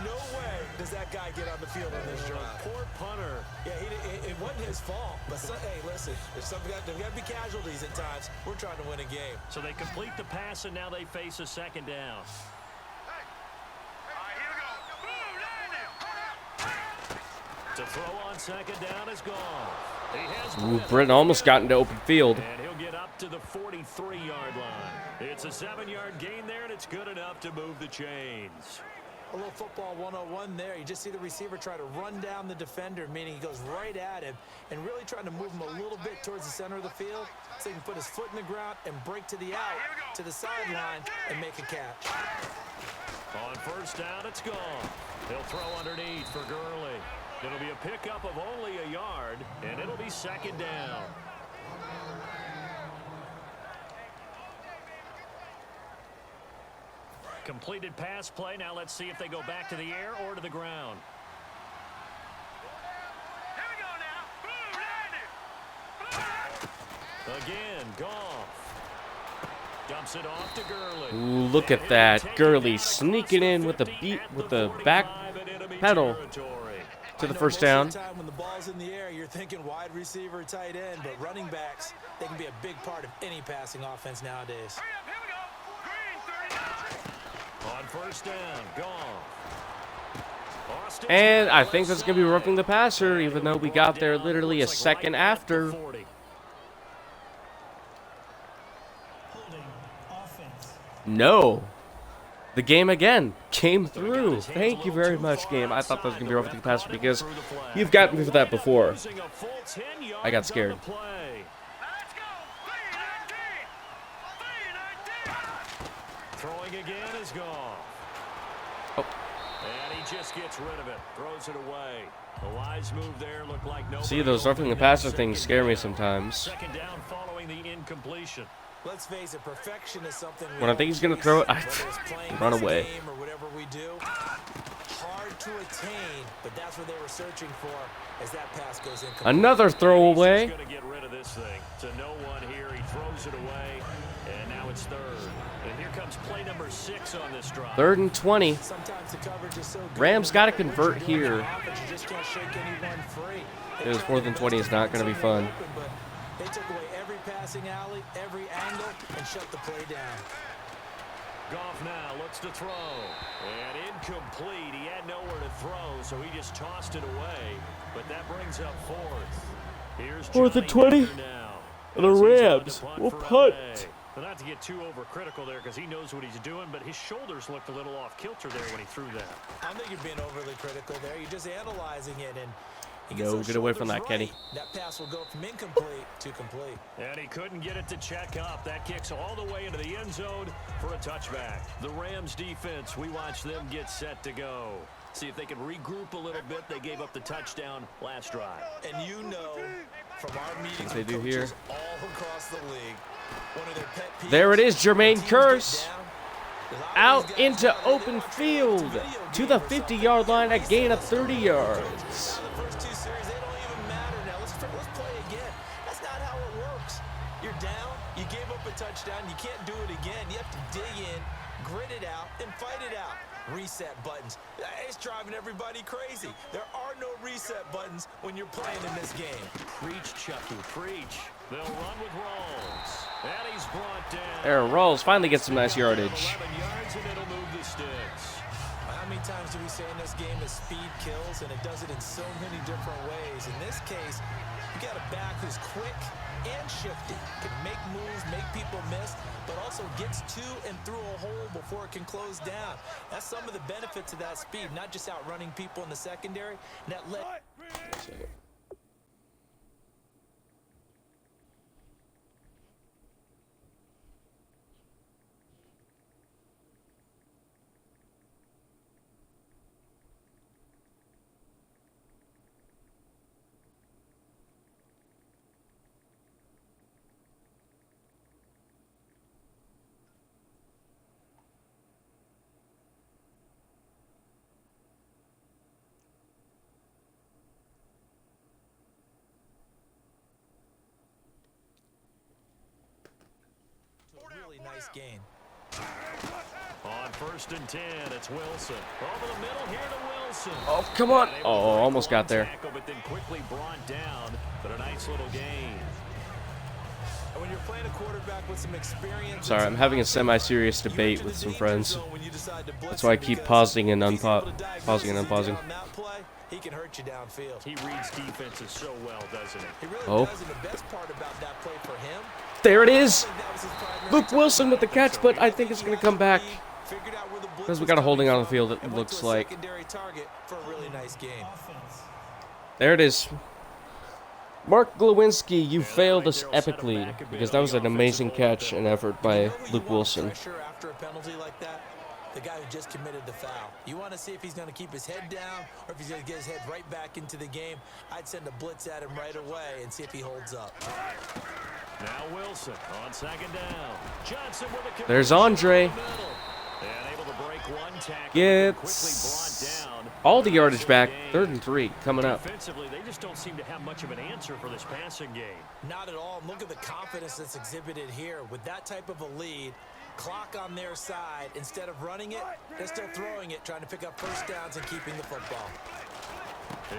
No way does that guy get on the field on this drive. Poor punter. Yeah, it wasn't his fault. But hey, listen, there's got to be casualties at times. We're trying to win a game. So they complete the pass, and now they face a second down. To throw on second down is gone. He has Ooh, Britton almost got into open field. and he'll get up to the 43-yard line. It's a 7-yard gain there, and it's good enough to move the chains. A little football 101 there. You just see the receiver try to run down the defender, meaning he goes right at him and really trying to move him a little bit towards the center of the field so he can put his foot in the ground and break to the out, to the sideline, and make a catch. On first down, it's gone. He'll throw underneath for Gurley. It'll be a pickup of only a yard, and it'll be second down. Completed pass play. Now let's see if they go back to the air or to the ground. Again, Goff. Dumps it off to Gurley. Ooh, look at that. Gurley sneaking in with the back pedal to the first down. When the ball's in the air, you're thinking wide receiver, tight end, but running backs, they can be a big part of any passing offense nowadays. On first down, gone. And I think that's going to be roughing the passer, even though we got there literally a second after. No. The game again came through. Thank you very much, game. I thought that was going to be roughing the passer because you've gotten me for that before. I got scared. Throwing again is gone. Oh. And he just gets rid of it. Throws it away. The wise move there looked like nobody. See, those roughing the passer things scare me sometimes. Second down following the incompletion. Let's face it, perfection is something When I think he's going to throw it, I run away. Or whatever we do, hard to attain, but that's what they were searching for as that pass goes in. Another throwaway. He's going to get rid of this thing. To no one here. He throws it away, and now it's third. And here comes play number 6 on this drive. 3rd and 20. Sometimes the coverage is so good. Rams got to convert here. You just can't shake anyone free. It was 4th and 20. It's not going to be fun. They took away every passing alley, every angle, and shut the play down. Goff now looks to throw. And incomplete. He had nowhere to throw, so he just tossed it away. But that brings up 4th. Here's 4th and 20. now. The Rams will punt. But not to get too overcritical there because he knows what he's doing, but his shoulders looked a little off kilter there when he threw that. I don't think you're being overly critical there. You're just analyzing it, and he gets No, those get away from shoulders that, Kenny. right. That pass will go from incomplete to complete. And he couldn't get it to check up. That kicks all the way into the end zone for a touchback. The Rams defense, we watch them get set to go. See if they can regroup a little bit. They gave up the touchdown last drive. And you know from our meetings They with do coaches here. all across the league, one of their pet peeves, There it is, Jermaine teams Kearse. get down, a lot of Out these guys into out there, they open want to field video to game the or something. 50-yard line, a gain of 30 yards. The first 2 series, they don't even matter now. Let's play again. That's not how it works. You're down. You gave up a touchdown. You can't do it again. You have to dig in, grit it out, and fight it out. Reset buttons. It's driving everybody crazy. There are no reset buttons when you're playing in this game. Preach, Chucky, preach. They'll run with Rawls. And he's brought down. Aaron Rawls finally gets some nice yardage. 11 yards, and it'll move the sticks. How many times do we say in this game that speed kills, and it does it in so many different ways? In this case, you got a back who's quick and shifty, can make moves, make people miss, but also gets to and through a hole before it can close down. That's some of the benefits of that speed, not just outrunning people in the secondary. And that really nice gain. On 1st and 10, it's Wilson. Over the middle here to Wilson. Oh, come on. Oh, almost got there. Tackle, but then quickly brought down, but a nice little gain. And when you're playing a quarterback with some experience... Sorry, I'm having a semi-serious debate with some friends. That's why I keep pausing and unpausing. He can hurt you downfield. He reads defenses so well, doesn't he? He really Oh. does, and the best part about that play for him... There it is. that was his primary Luke Wilson with the catch, but I think it's going to come back. Figured out where the blitz Because we was got a holding coming on the field, it from and went looks to a like. secondary target for a really nice game. There it is. Mark Glowinski, you failed us epically, because that was an amazing catch and effort by Luke Wilson. Pressure after a penalty like that, the guy who just committed the foul. You want to see if he's going to keep his head down or if he's going to get his head right back into the game. I'd send a blitz at him right away and see if he holds up. Now Wilson on 2nd down. Johnson with a There's Andre. and able to break one tackle. Gets Quickly brought down. all the yardage back. 3rd and 3 coming up. Defensively, they just don't seem to have much of an answer for this passing game. Not at all. And look at the confidence that's exhibited here. With that type of a lead, clock on their side, instead of running it, they're still throwing it, trying to pick up first downs and keeping the football.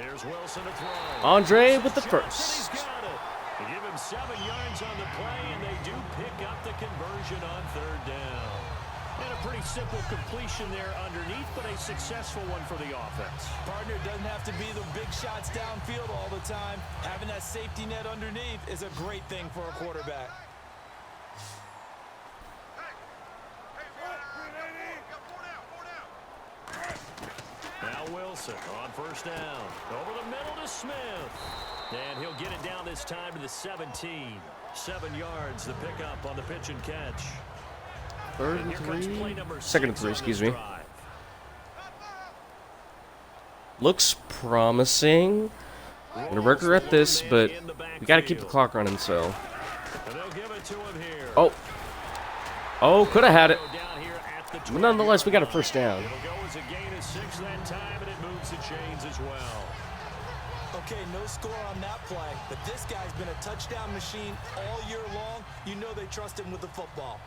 Here's Wilson to throw. Andre with the Johnson, first. he's got it. They give him 7 yards on the play, and they do pick up the conversion on 3rd down. And a pretty simple completion there underneath, but a successful one for the offense. Partner doesn't have to be the big shots downfield all the time. Having that safety net underneath is a great thing for a quarterback. Now Wilson on 1st down. Over the middle to Smith. And he'll get it down this time to the 17. 7 yards, the pickup on the pitch and catch. 3rd and 3. 2nd and 3, excuse me. Looks promising. I'm gonna regret this, but we gotta keep the clock running, so. Oh. Oh, could have had it. But nonetheless, we got a 1st down. It'll go as a gain of 6 that time, and it moves the chains as well. Okay, no score on that play, but this guy's been a touchdown machine all year long. You know they trust him with the football.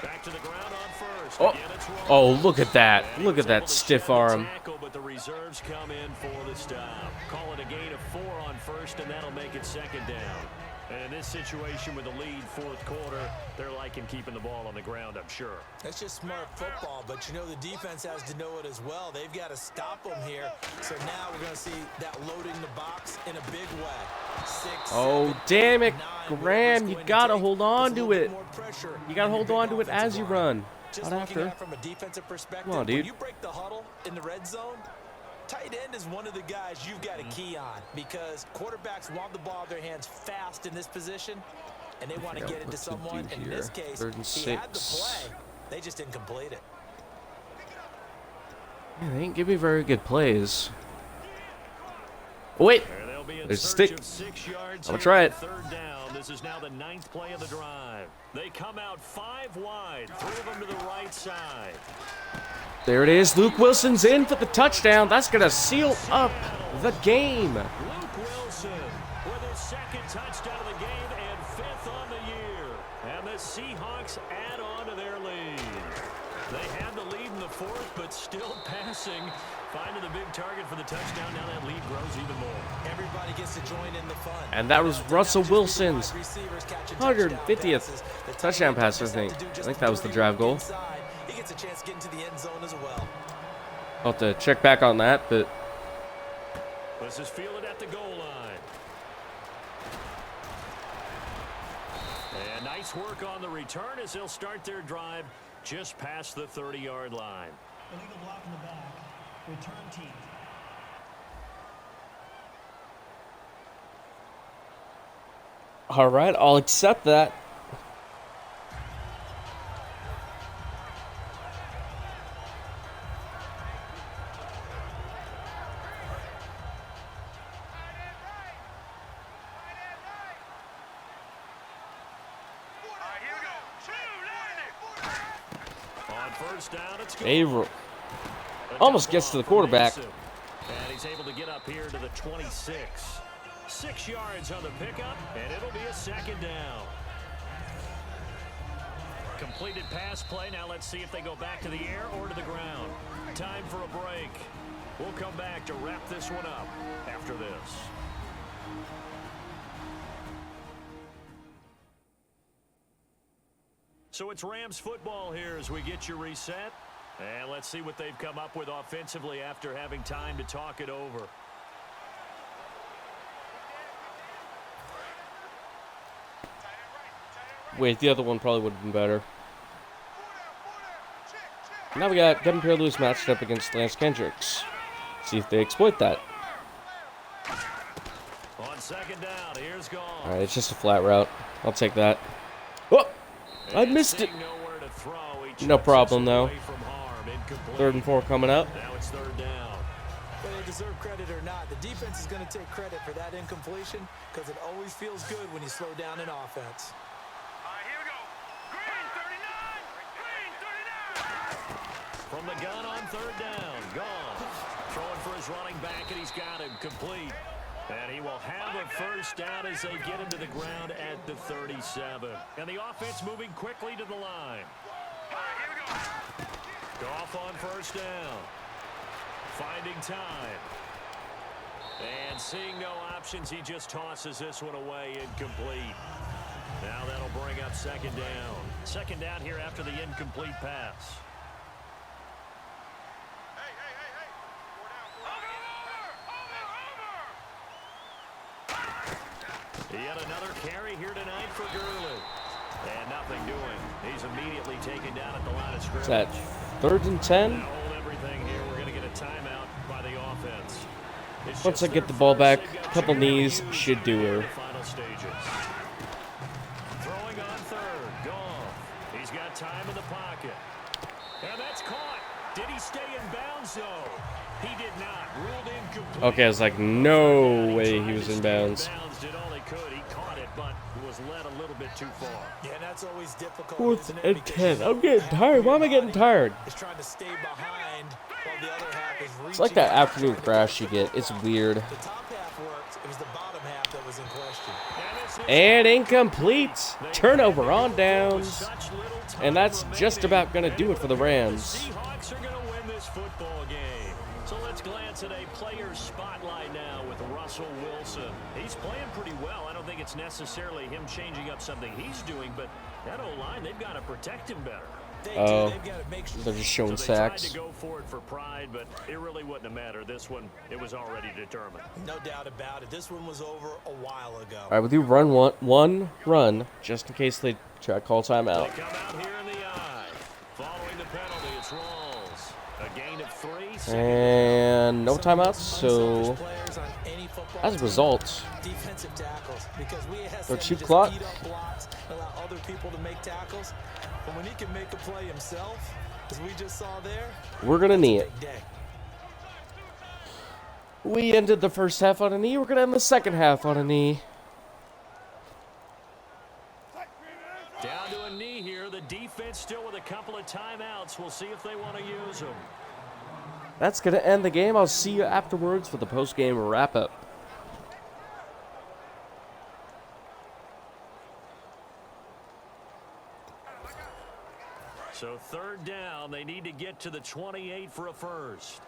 Back to the ground on 1st. Oh. Again, it's Roll. Oh, look at that. And he Look was at able that to stiff shed the arm. tackle, but the reserves come in for the stop. Call it a gain of 4 on 1st, and that'll make it 2nd down. And in this situation with the lead 4th quarter, they're liking keeping the ball on the ground, I'm sure. That's just smart football, but you know the defense has to know it as well. They've got to stop them here. So now we're going to see that loading the box in a big way. 6, Oh, 7, damn it, 9, Graham. You gotta hold on to it. You You gotta hold on to it as you run. Just Not looking after. at from a defensive perspective, Come on, dude. when you break the huddle in the red zone, tight end is one of the guys you've got to key on because quarterbacks want the ball in their hands fast in this position, and they want to forgot get it to what to someone. do And in here. this case, 3rd and he had the 6. play. They just didn't complete it. Man, they didn't give me very good plays. Oh, wait. And they'll be in There's a search stick. of 6 yards I'm gonna here try on it. 3rd down. This is now the 9th play of the drive. They come out 5 wide, 3 of them to the right side. There it is. Luke Wilson's in for the touchdown. That's going to seal up the game. Luke Wilson with his 2nd touchdown of the game and 5th on the year. And the Seahawks add on to their lead. They had the lead in the 4th, but still passing. Finding the big target for the touchdown. Now that lead grows even more. Everybody gets to join in the fun. And that was Russell Wilson's Receivers catching 150th passes. The touchdown tight end pass, I just think. have to do I just think that was the drive goal. inside. He gets a chance to get into the end zone as well. I'll have to check back on that, but This is fielded at the goal line. And nice work on the return as they'll start their drive just past the 30-yard line. Illegal block in the back. Return team. all right, I'll accept that. On 1st down, it's Averill almost gets to the quarterback. And he's able to get up here to the 26. 6 yards on the pickup, and it'll be a second down. Completed pass play. Now let's see if they go back to the air or to the ground. Time for a break. We'll come back to wrap this one up after this. So it's Rams football here as we get you reset. And let's see what they've come up with offensively after having time to talk it over. Wait, the other one probably would have been better. Now we got Devin Peerless matched up against Lance Kendricks. See if they exploit that. On second down, here's gone. Alright, it's just a flat route. I'll take that. Oh! I missed it! No problem, though. 3rd and 4 coming up. Now it's 3rd down. Whether they deserve credit or not, the defense is going to take credit for that incompletion because it always feels good when you slow down an offense. From the gun on 3rd down, gone. Throwing for his running back, and he's got him complete. And he will have a first down as they get him to the ground at the 37. And the offense moving quickly to the line. Goff on 1st down. Finding time. And seeing no options, he just tosses this one away, incomplete. Now that'll bring up 2nd down. 2nd down here after the incomplete pass. Yet another carry here tonight for Gurley. And nothing doing. He's immediately taken down at the line of scrimmage. Is that 3rd and 10? Now hold everything here. We're going to get a timeout by the offense. Once I get the ball back, a couple knees should do her. Final stages. Throwing on 3rd. Goff. He's got time in the pocket. And that's caught. Did he stay in bounds, though? He did not. Ruled incomplete. Okay, I was like, no way he was in bounds. Did all he could. He caught it, but was led a little bit too far. Yeah, and that's always difficult. 4th and 10. I'm getting tired. Why am I getting tired? Is trying to stay behind while the other half is reaching. It's like that afternoon crash you get. It's weird. The top half worked. It was the bottom half that was in question. And incomplete. Turnover on downs. And that's just about going to do it for the Rams. Seahawks are going to win this football game. So let's glance at a player's spotlight now with Russell Wilson. He's playing pretty well. I don't think it's necessarily him changing up something he's doing, but that O-line, they've got to protect him better. Oh, they're just showing So they tried sacks. to go for it for pride, but it really wouldn't have mattered. This one, it was already determined. No doubt about it. This one was over a while ago. All right, we'll do one run, just in case they try to call timeout. They come out here in the eye. Following the penalty, it's Rawls. A gain of 3. And no timeouts, so as a result, defensive tackles, because we they're 2 clock. Allow other people to make tackles. But when he can make a play himself, as we just saw there, We're going to knee it. big day. We ended the first half on a knee. We're going to end the second half on a knee. Down to a knee here. The defense still with a couple of timeouts. We'll see if they want to use them. That's going to end the game. I'll see you afterwards for the post-game wrap-up. So 3rd down, they need to get to the 28 for a first.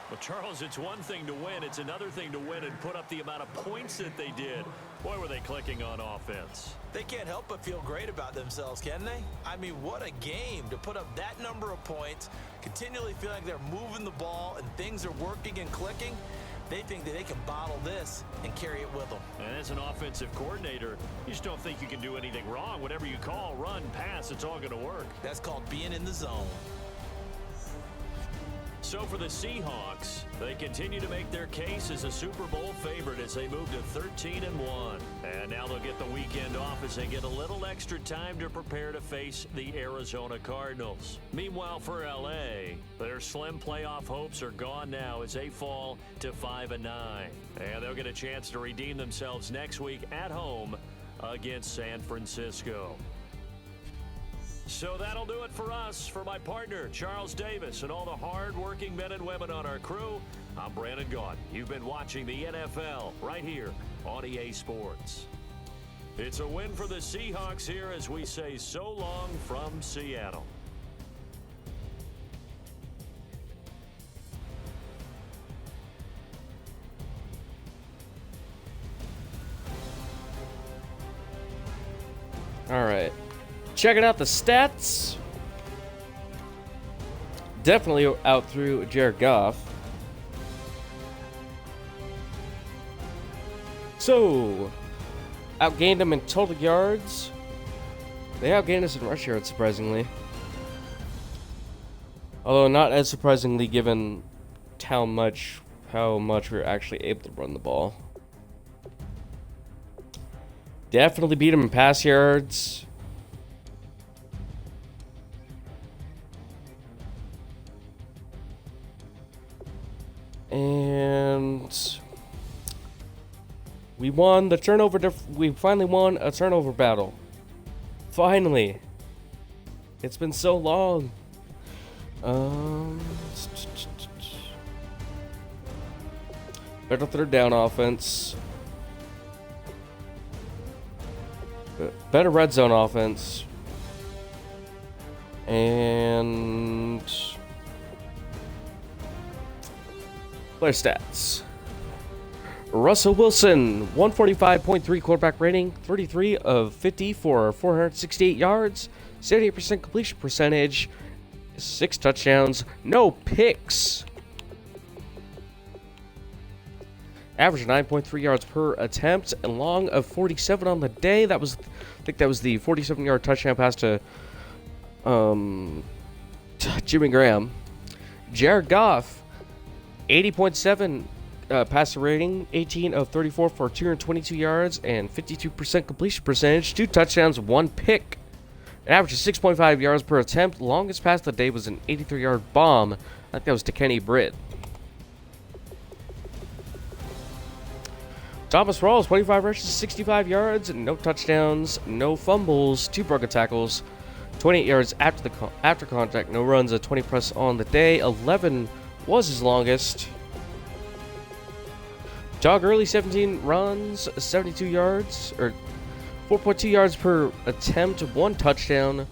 Well, Charles, it's one thing to win. It's another thing to win and put up the amount of points that they did. Boy, were they clicking on offense. They can't help but feel great about themselves, can they? I mean, what a game to put up that number of points, continually feel like they're moving the ball and things are working and clicking. They think that they can bottle this and carry it with them. And as an offensive coordinator, you just don't think you can do anything wrong. Whatever you call, run, pass, it's all going to work. That's called being in the zone. So for the Seahawks, they continue to make their case as a Super Bowl favorite as they move to 13-1. And now they'll get the weekend off as they get a little extra time to prepare to face the Arizona Cardinals. Meanwhile, for LA, their slim playoff hopes are gone now as they fall to 5-9. And they'll get a chance to redeem themselves next week at home against San Francisco. So that'll do it for us. For my partner, Charles Davis, and all the hard-working men and women on our crew, I'm Brandon Gaudin. You've been watching the NFL right here on EA Sports. It's a win for the Seahawks here as we say so long from Seattle. All right. Checking out the stats. Definitely out through Jared Goff. So, outgained him in total yards. They outgained us in rush yards, surprisingly. Although not as surprisingly given how much we were actually able to run the ball. Definitely beat him in pass yards. And we won the turnover. We finally won a turnover battle. Finally. It's been so long. Better third down offense. Better red zone offense. And player stats. Russell Wilson, 145.3 quarterback rating, 33 of 50 for 468 yards, 78% completion percentage, 6 touchdowns, no picks. Average 9.3 yards per attempt, and long of 47 on the day. I think that was the 47-yard touchdown pass to Jimmy Graham. Jared Goff, 80.7 passer rating, 18 of 34 for 222 yards and 52% completion percentage, 2 touchdowns, 1 pick. An average of 6.5 yards per attempt. Longest pass of the day was an 83-yard bomb. I think that was to Kenny Britt. Thomas Rawls, 25 rushes, 65 yards, no touchdowns, no fumbles, 2 broken tackles, 28 yards after contact, no runs, a 20 press on the day. 11 was his longest. Todd Gurley, 17 runs, 72 yards, or 4.2 yards per attempt, 1 touchdown,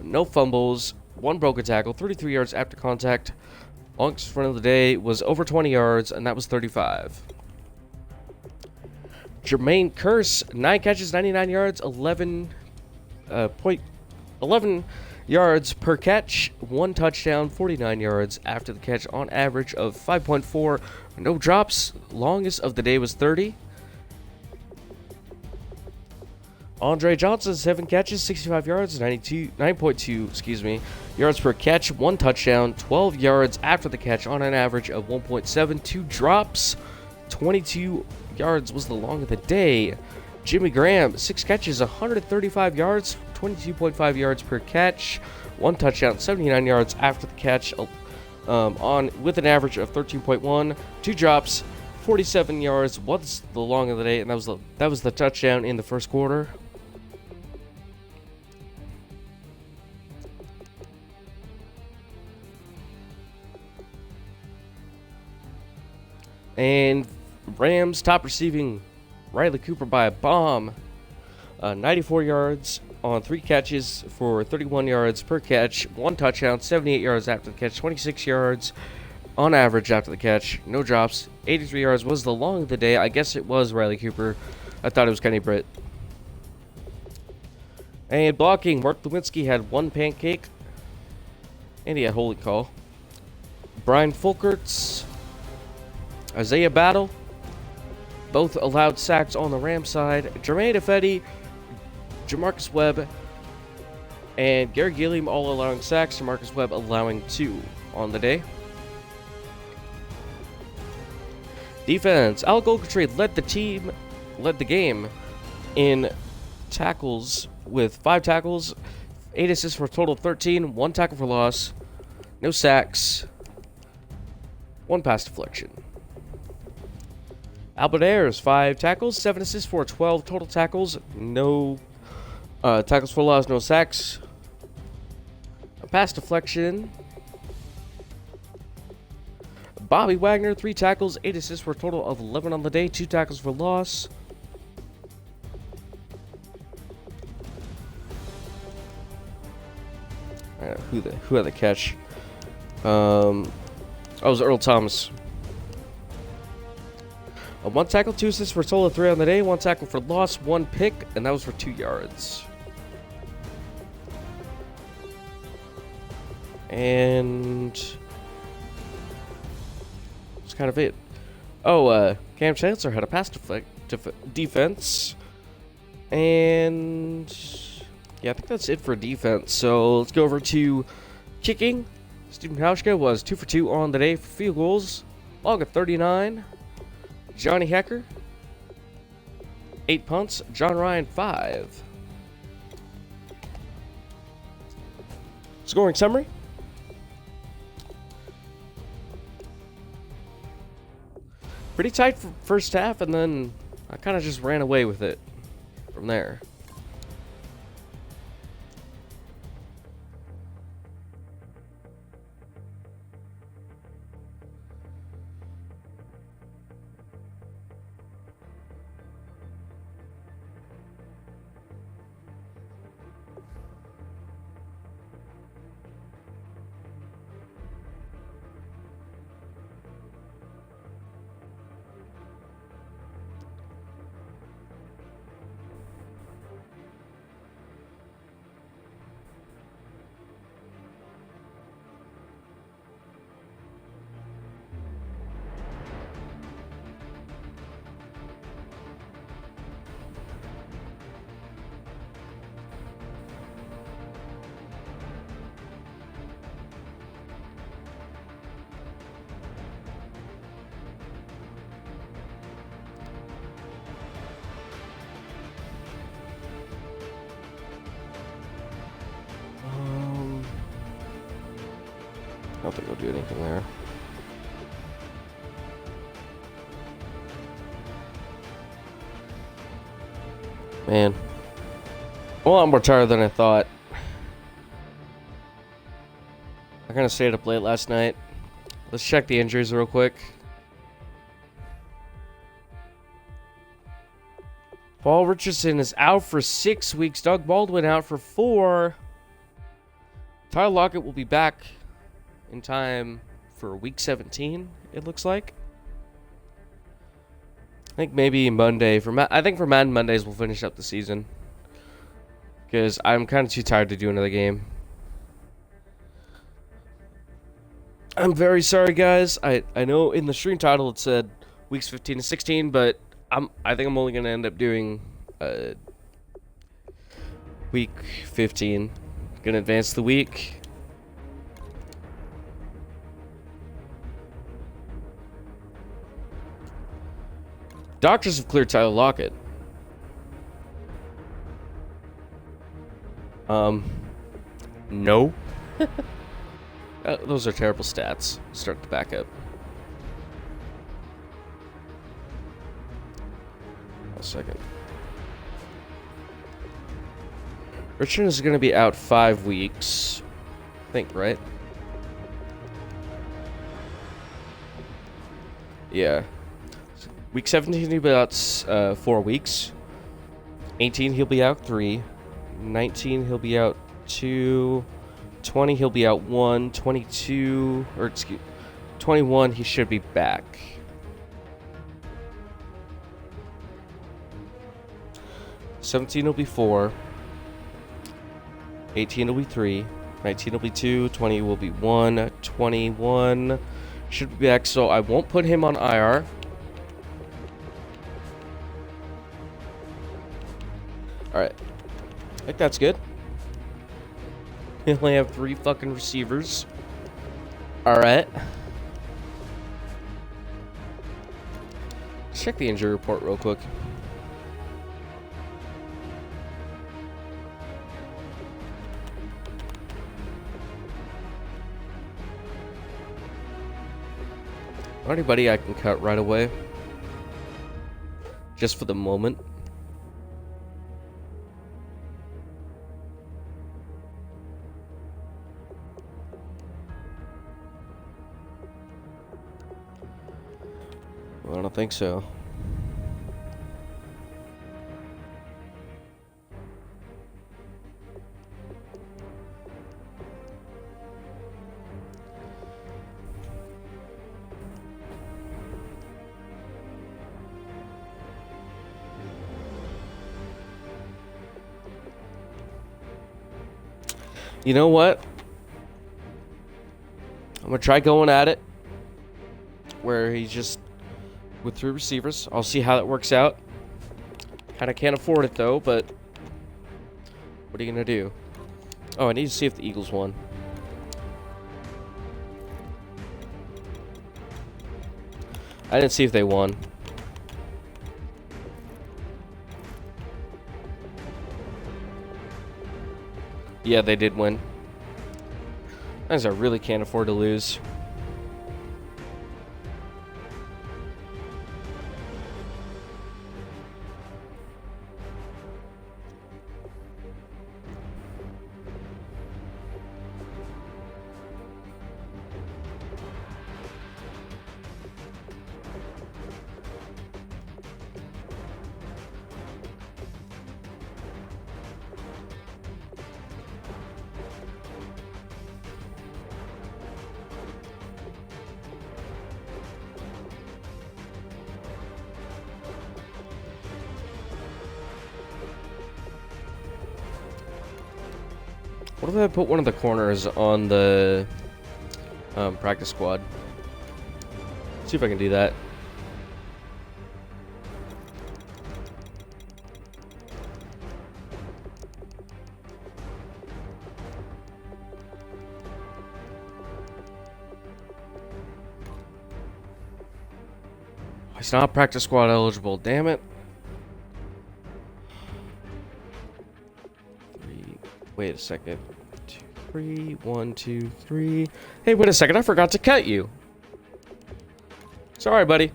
no fumbles, 1 broken tackle, 33 yards after contact. Longest run of the day was over 20 yards, and that was 35. Jermaine Kearse, 9 catches, 99 yards, 11 yards per catch, 1 touchdown, 49 yards after the catch on average of 5.4. No drops. Longest of the day was 30. Andre Johnson, 7 catches, 65 yards, 9.2 yards per catch, 1 touchdown, 12 yards after the catch on an average of 1.7. 2 drops, 22 yards was the long of the day. Jimmy Graham, 6 catches, 135 yards, 22.5 yards per catch, 1 touchdown, 79 yards after the catch, with an average of 13.1. 2 drops, 47 yards was the long of the day, and that was the touchdown in the first quarter. And Rams top receiving Riley Cooper by a bomb. 94 yards on 3 catches for 31 yards per catch, 1 touchdown, 78 yards after the catch, 26 yards on average after the catch, no drops. 83 yards was the long of the day. I guess it was Riley Cooper. I thought it was Kenny Britt. And blocking, Mark Lewinsky had 1 pancake, and he had holding call. Brian Fulkerts, Isaiah Battle, both allowed sacks on the Rams side. Jermaine Ifedi, Jamarcus Webb, and Gary Gilliam all allowing sacks. Jamarcus Webb allowing 2 on the day. Defense, Al Goldentree led the game in tackles with 5 tackles, 8 assists for a total of 13, 1 tackle for loss, no sacks, 1 pass deflection. Albert Ayers, 5 tackles, 7 assists for 12 total tackles, no tackles for loss, no sacks. pass deflection. Bobby Wagner, 3 tackles, 8 assists for a total of 11 on the day, 2 tackles for loss. Who had the catch? It was Earl Thomas. 1 tackle, 2 assists for a total of 3 on the day, 1 tackle for loss, 1 pick, and that was for 2 yards. And that's kind of it. Oh, Cam Chancellor had a pass defense. And yeah, I think that's it for defense. So let's go over to kicking. Steven Hauschka was 2 for 2 on the day for field goals. Log of 39. Johnny Hecker, 8 punts. John Ryan, 5. Scoring summary. Pretty tight for first half, and then I kind of just ran away with it from there. I don't think we'll do anything there. Man. Well, I'm more tired than I thought. I kind of stayed up late last night. Let's check the injuries real quick. Paul Richardson is out for 6 weeks. Doug Baldwin out for 4. Tyler Lockett will be back in time for week 17, it looks like. I think maybe Monday. I think for Madden Mondays we'll finish up the season. Because I'm kind of too tired to do another game. I'm very sorry, guys. I know in the stream title it said weeks 15 to 16, but I think I'm only going to end up doing week 15. Going to advance the week. Doctors have cleared Tyler Lockett. No. Those are terrible stats. Start the backup. A second. Richard is going to be out 5 weeks. I think, right? Yeah. Week 17, he'll be out 4 weeks. 18, he'll be out 3. 19, he'll be out 2. 20, he'll be out 1. 22, or excuse 21, he should be back. '17 will be 4. 18 will be 3. 19 will be 2. 20 will be 1. 21 should be back, so I won't put him on IR. Alright. I think that's good. We only have 3 fucking receivers. Alright. Let's check the injury report real quick. Anybody I can cut right away. Just for the moment. I don't think so. You know what? I'm going to try going at it where he's just with 3 receivers. I'll see how that works out. Kind of can't afford it, though, but what are you going to do? Oh, I need to see if the Eagles won. I didn't see if they won. Yeah, they did win. As I really can't afford to lose. What if I put one of the corners on the practice squad? See if I can do that. He's not practice squad eligible, damn it. Wait a second. 2, 3, 1, 2, 3. Hey, wait a second. I forgot to cut you. Sorry, buddy.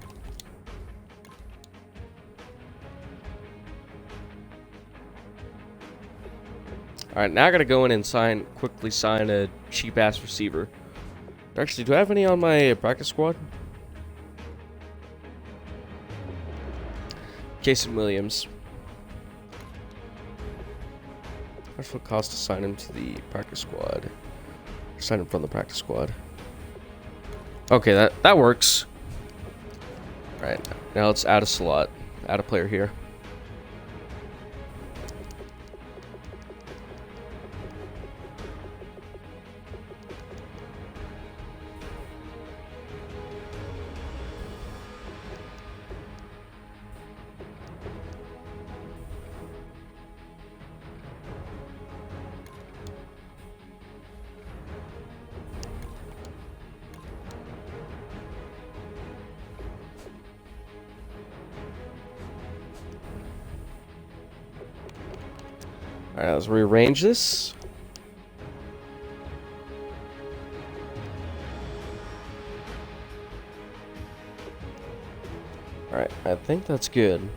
Alright, now I gotta go in and quickly sign a cheap ass receiver. Actually, do I have any on my practice squad? Jason Williams. How much would it cost to sign him to the practice squad? Sign him from the practice squad. Okay, that works. Alright, now let's add a slot. Add a player here. Alright, let's rearrange this. Alright, I think that's good.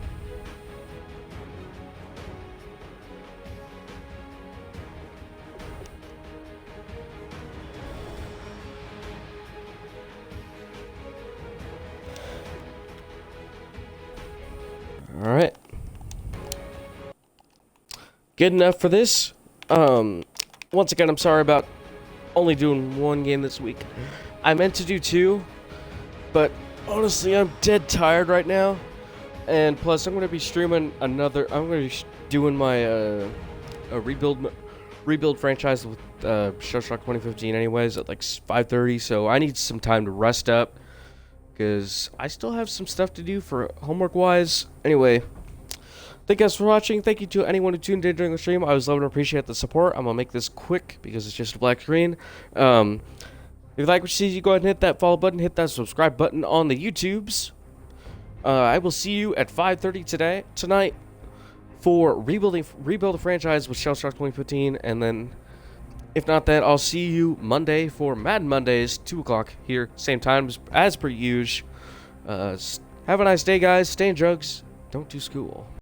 Alright. Good enough for this. Once again, I'm sorry about only doing 1 game this week. I meant to do 2, but honestly, I'm dead tired right now. And plus, I'm going to be streaming another. I'm going to be doing my a rebuild franchise with Shellshock 2015, anyways, at like 5:30. So I need some time to rest up because I still have some stuff to do for homework wise. Anyway. Thank you guys for watching. Thank you to anyone who tuned in during the stream. I was loving and appreciate the support. I'm going to make this quick because it's just a black screen. If you like what you see, you go ahead and hit that follow button. Hit that subscribe button on the YouTubes. I will see you at 5:30 tonight for Rebuild a Franchise with Shellshock 2015. And then, if not that, I'll see you Monday for Madden Mondays, 2 o'clock here. Same time as per usual. Have a nice day, guys. Stay in drugs. Don't do school.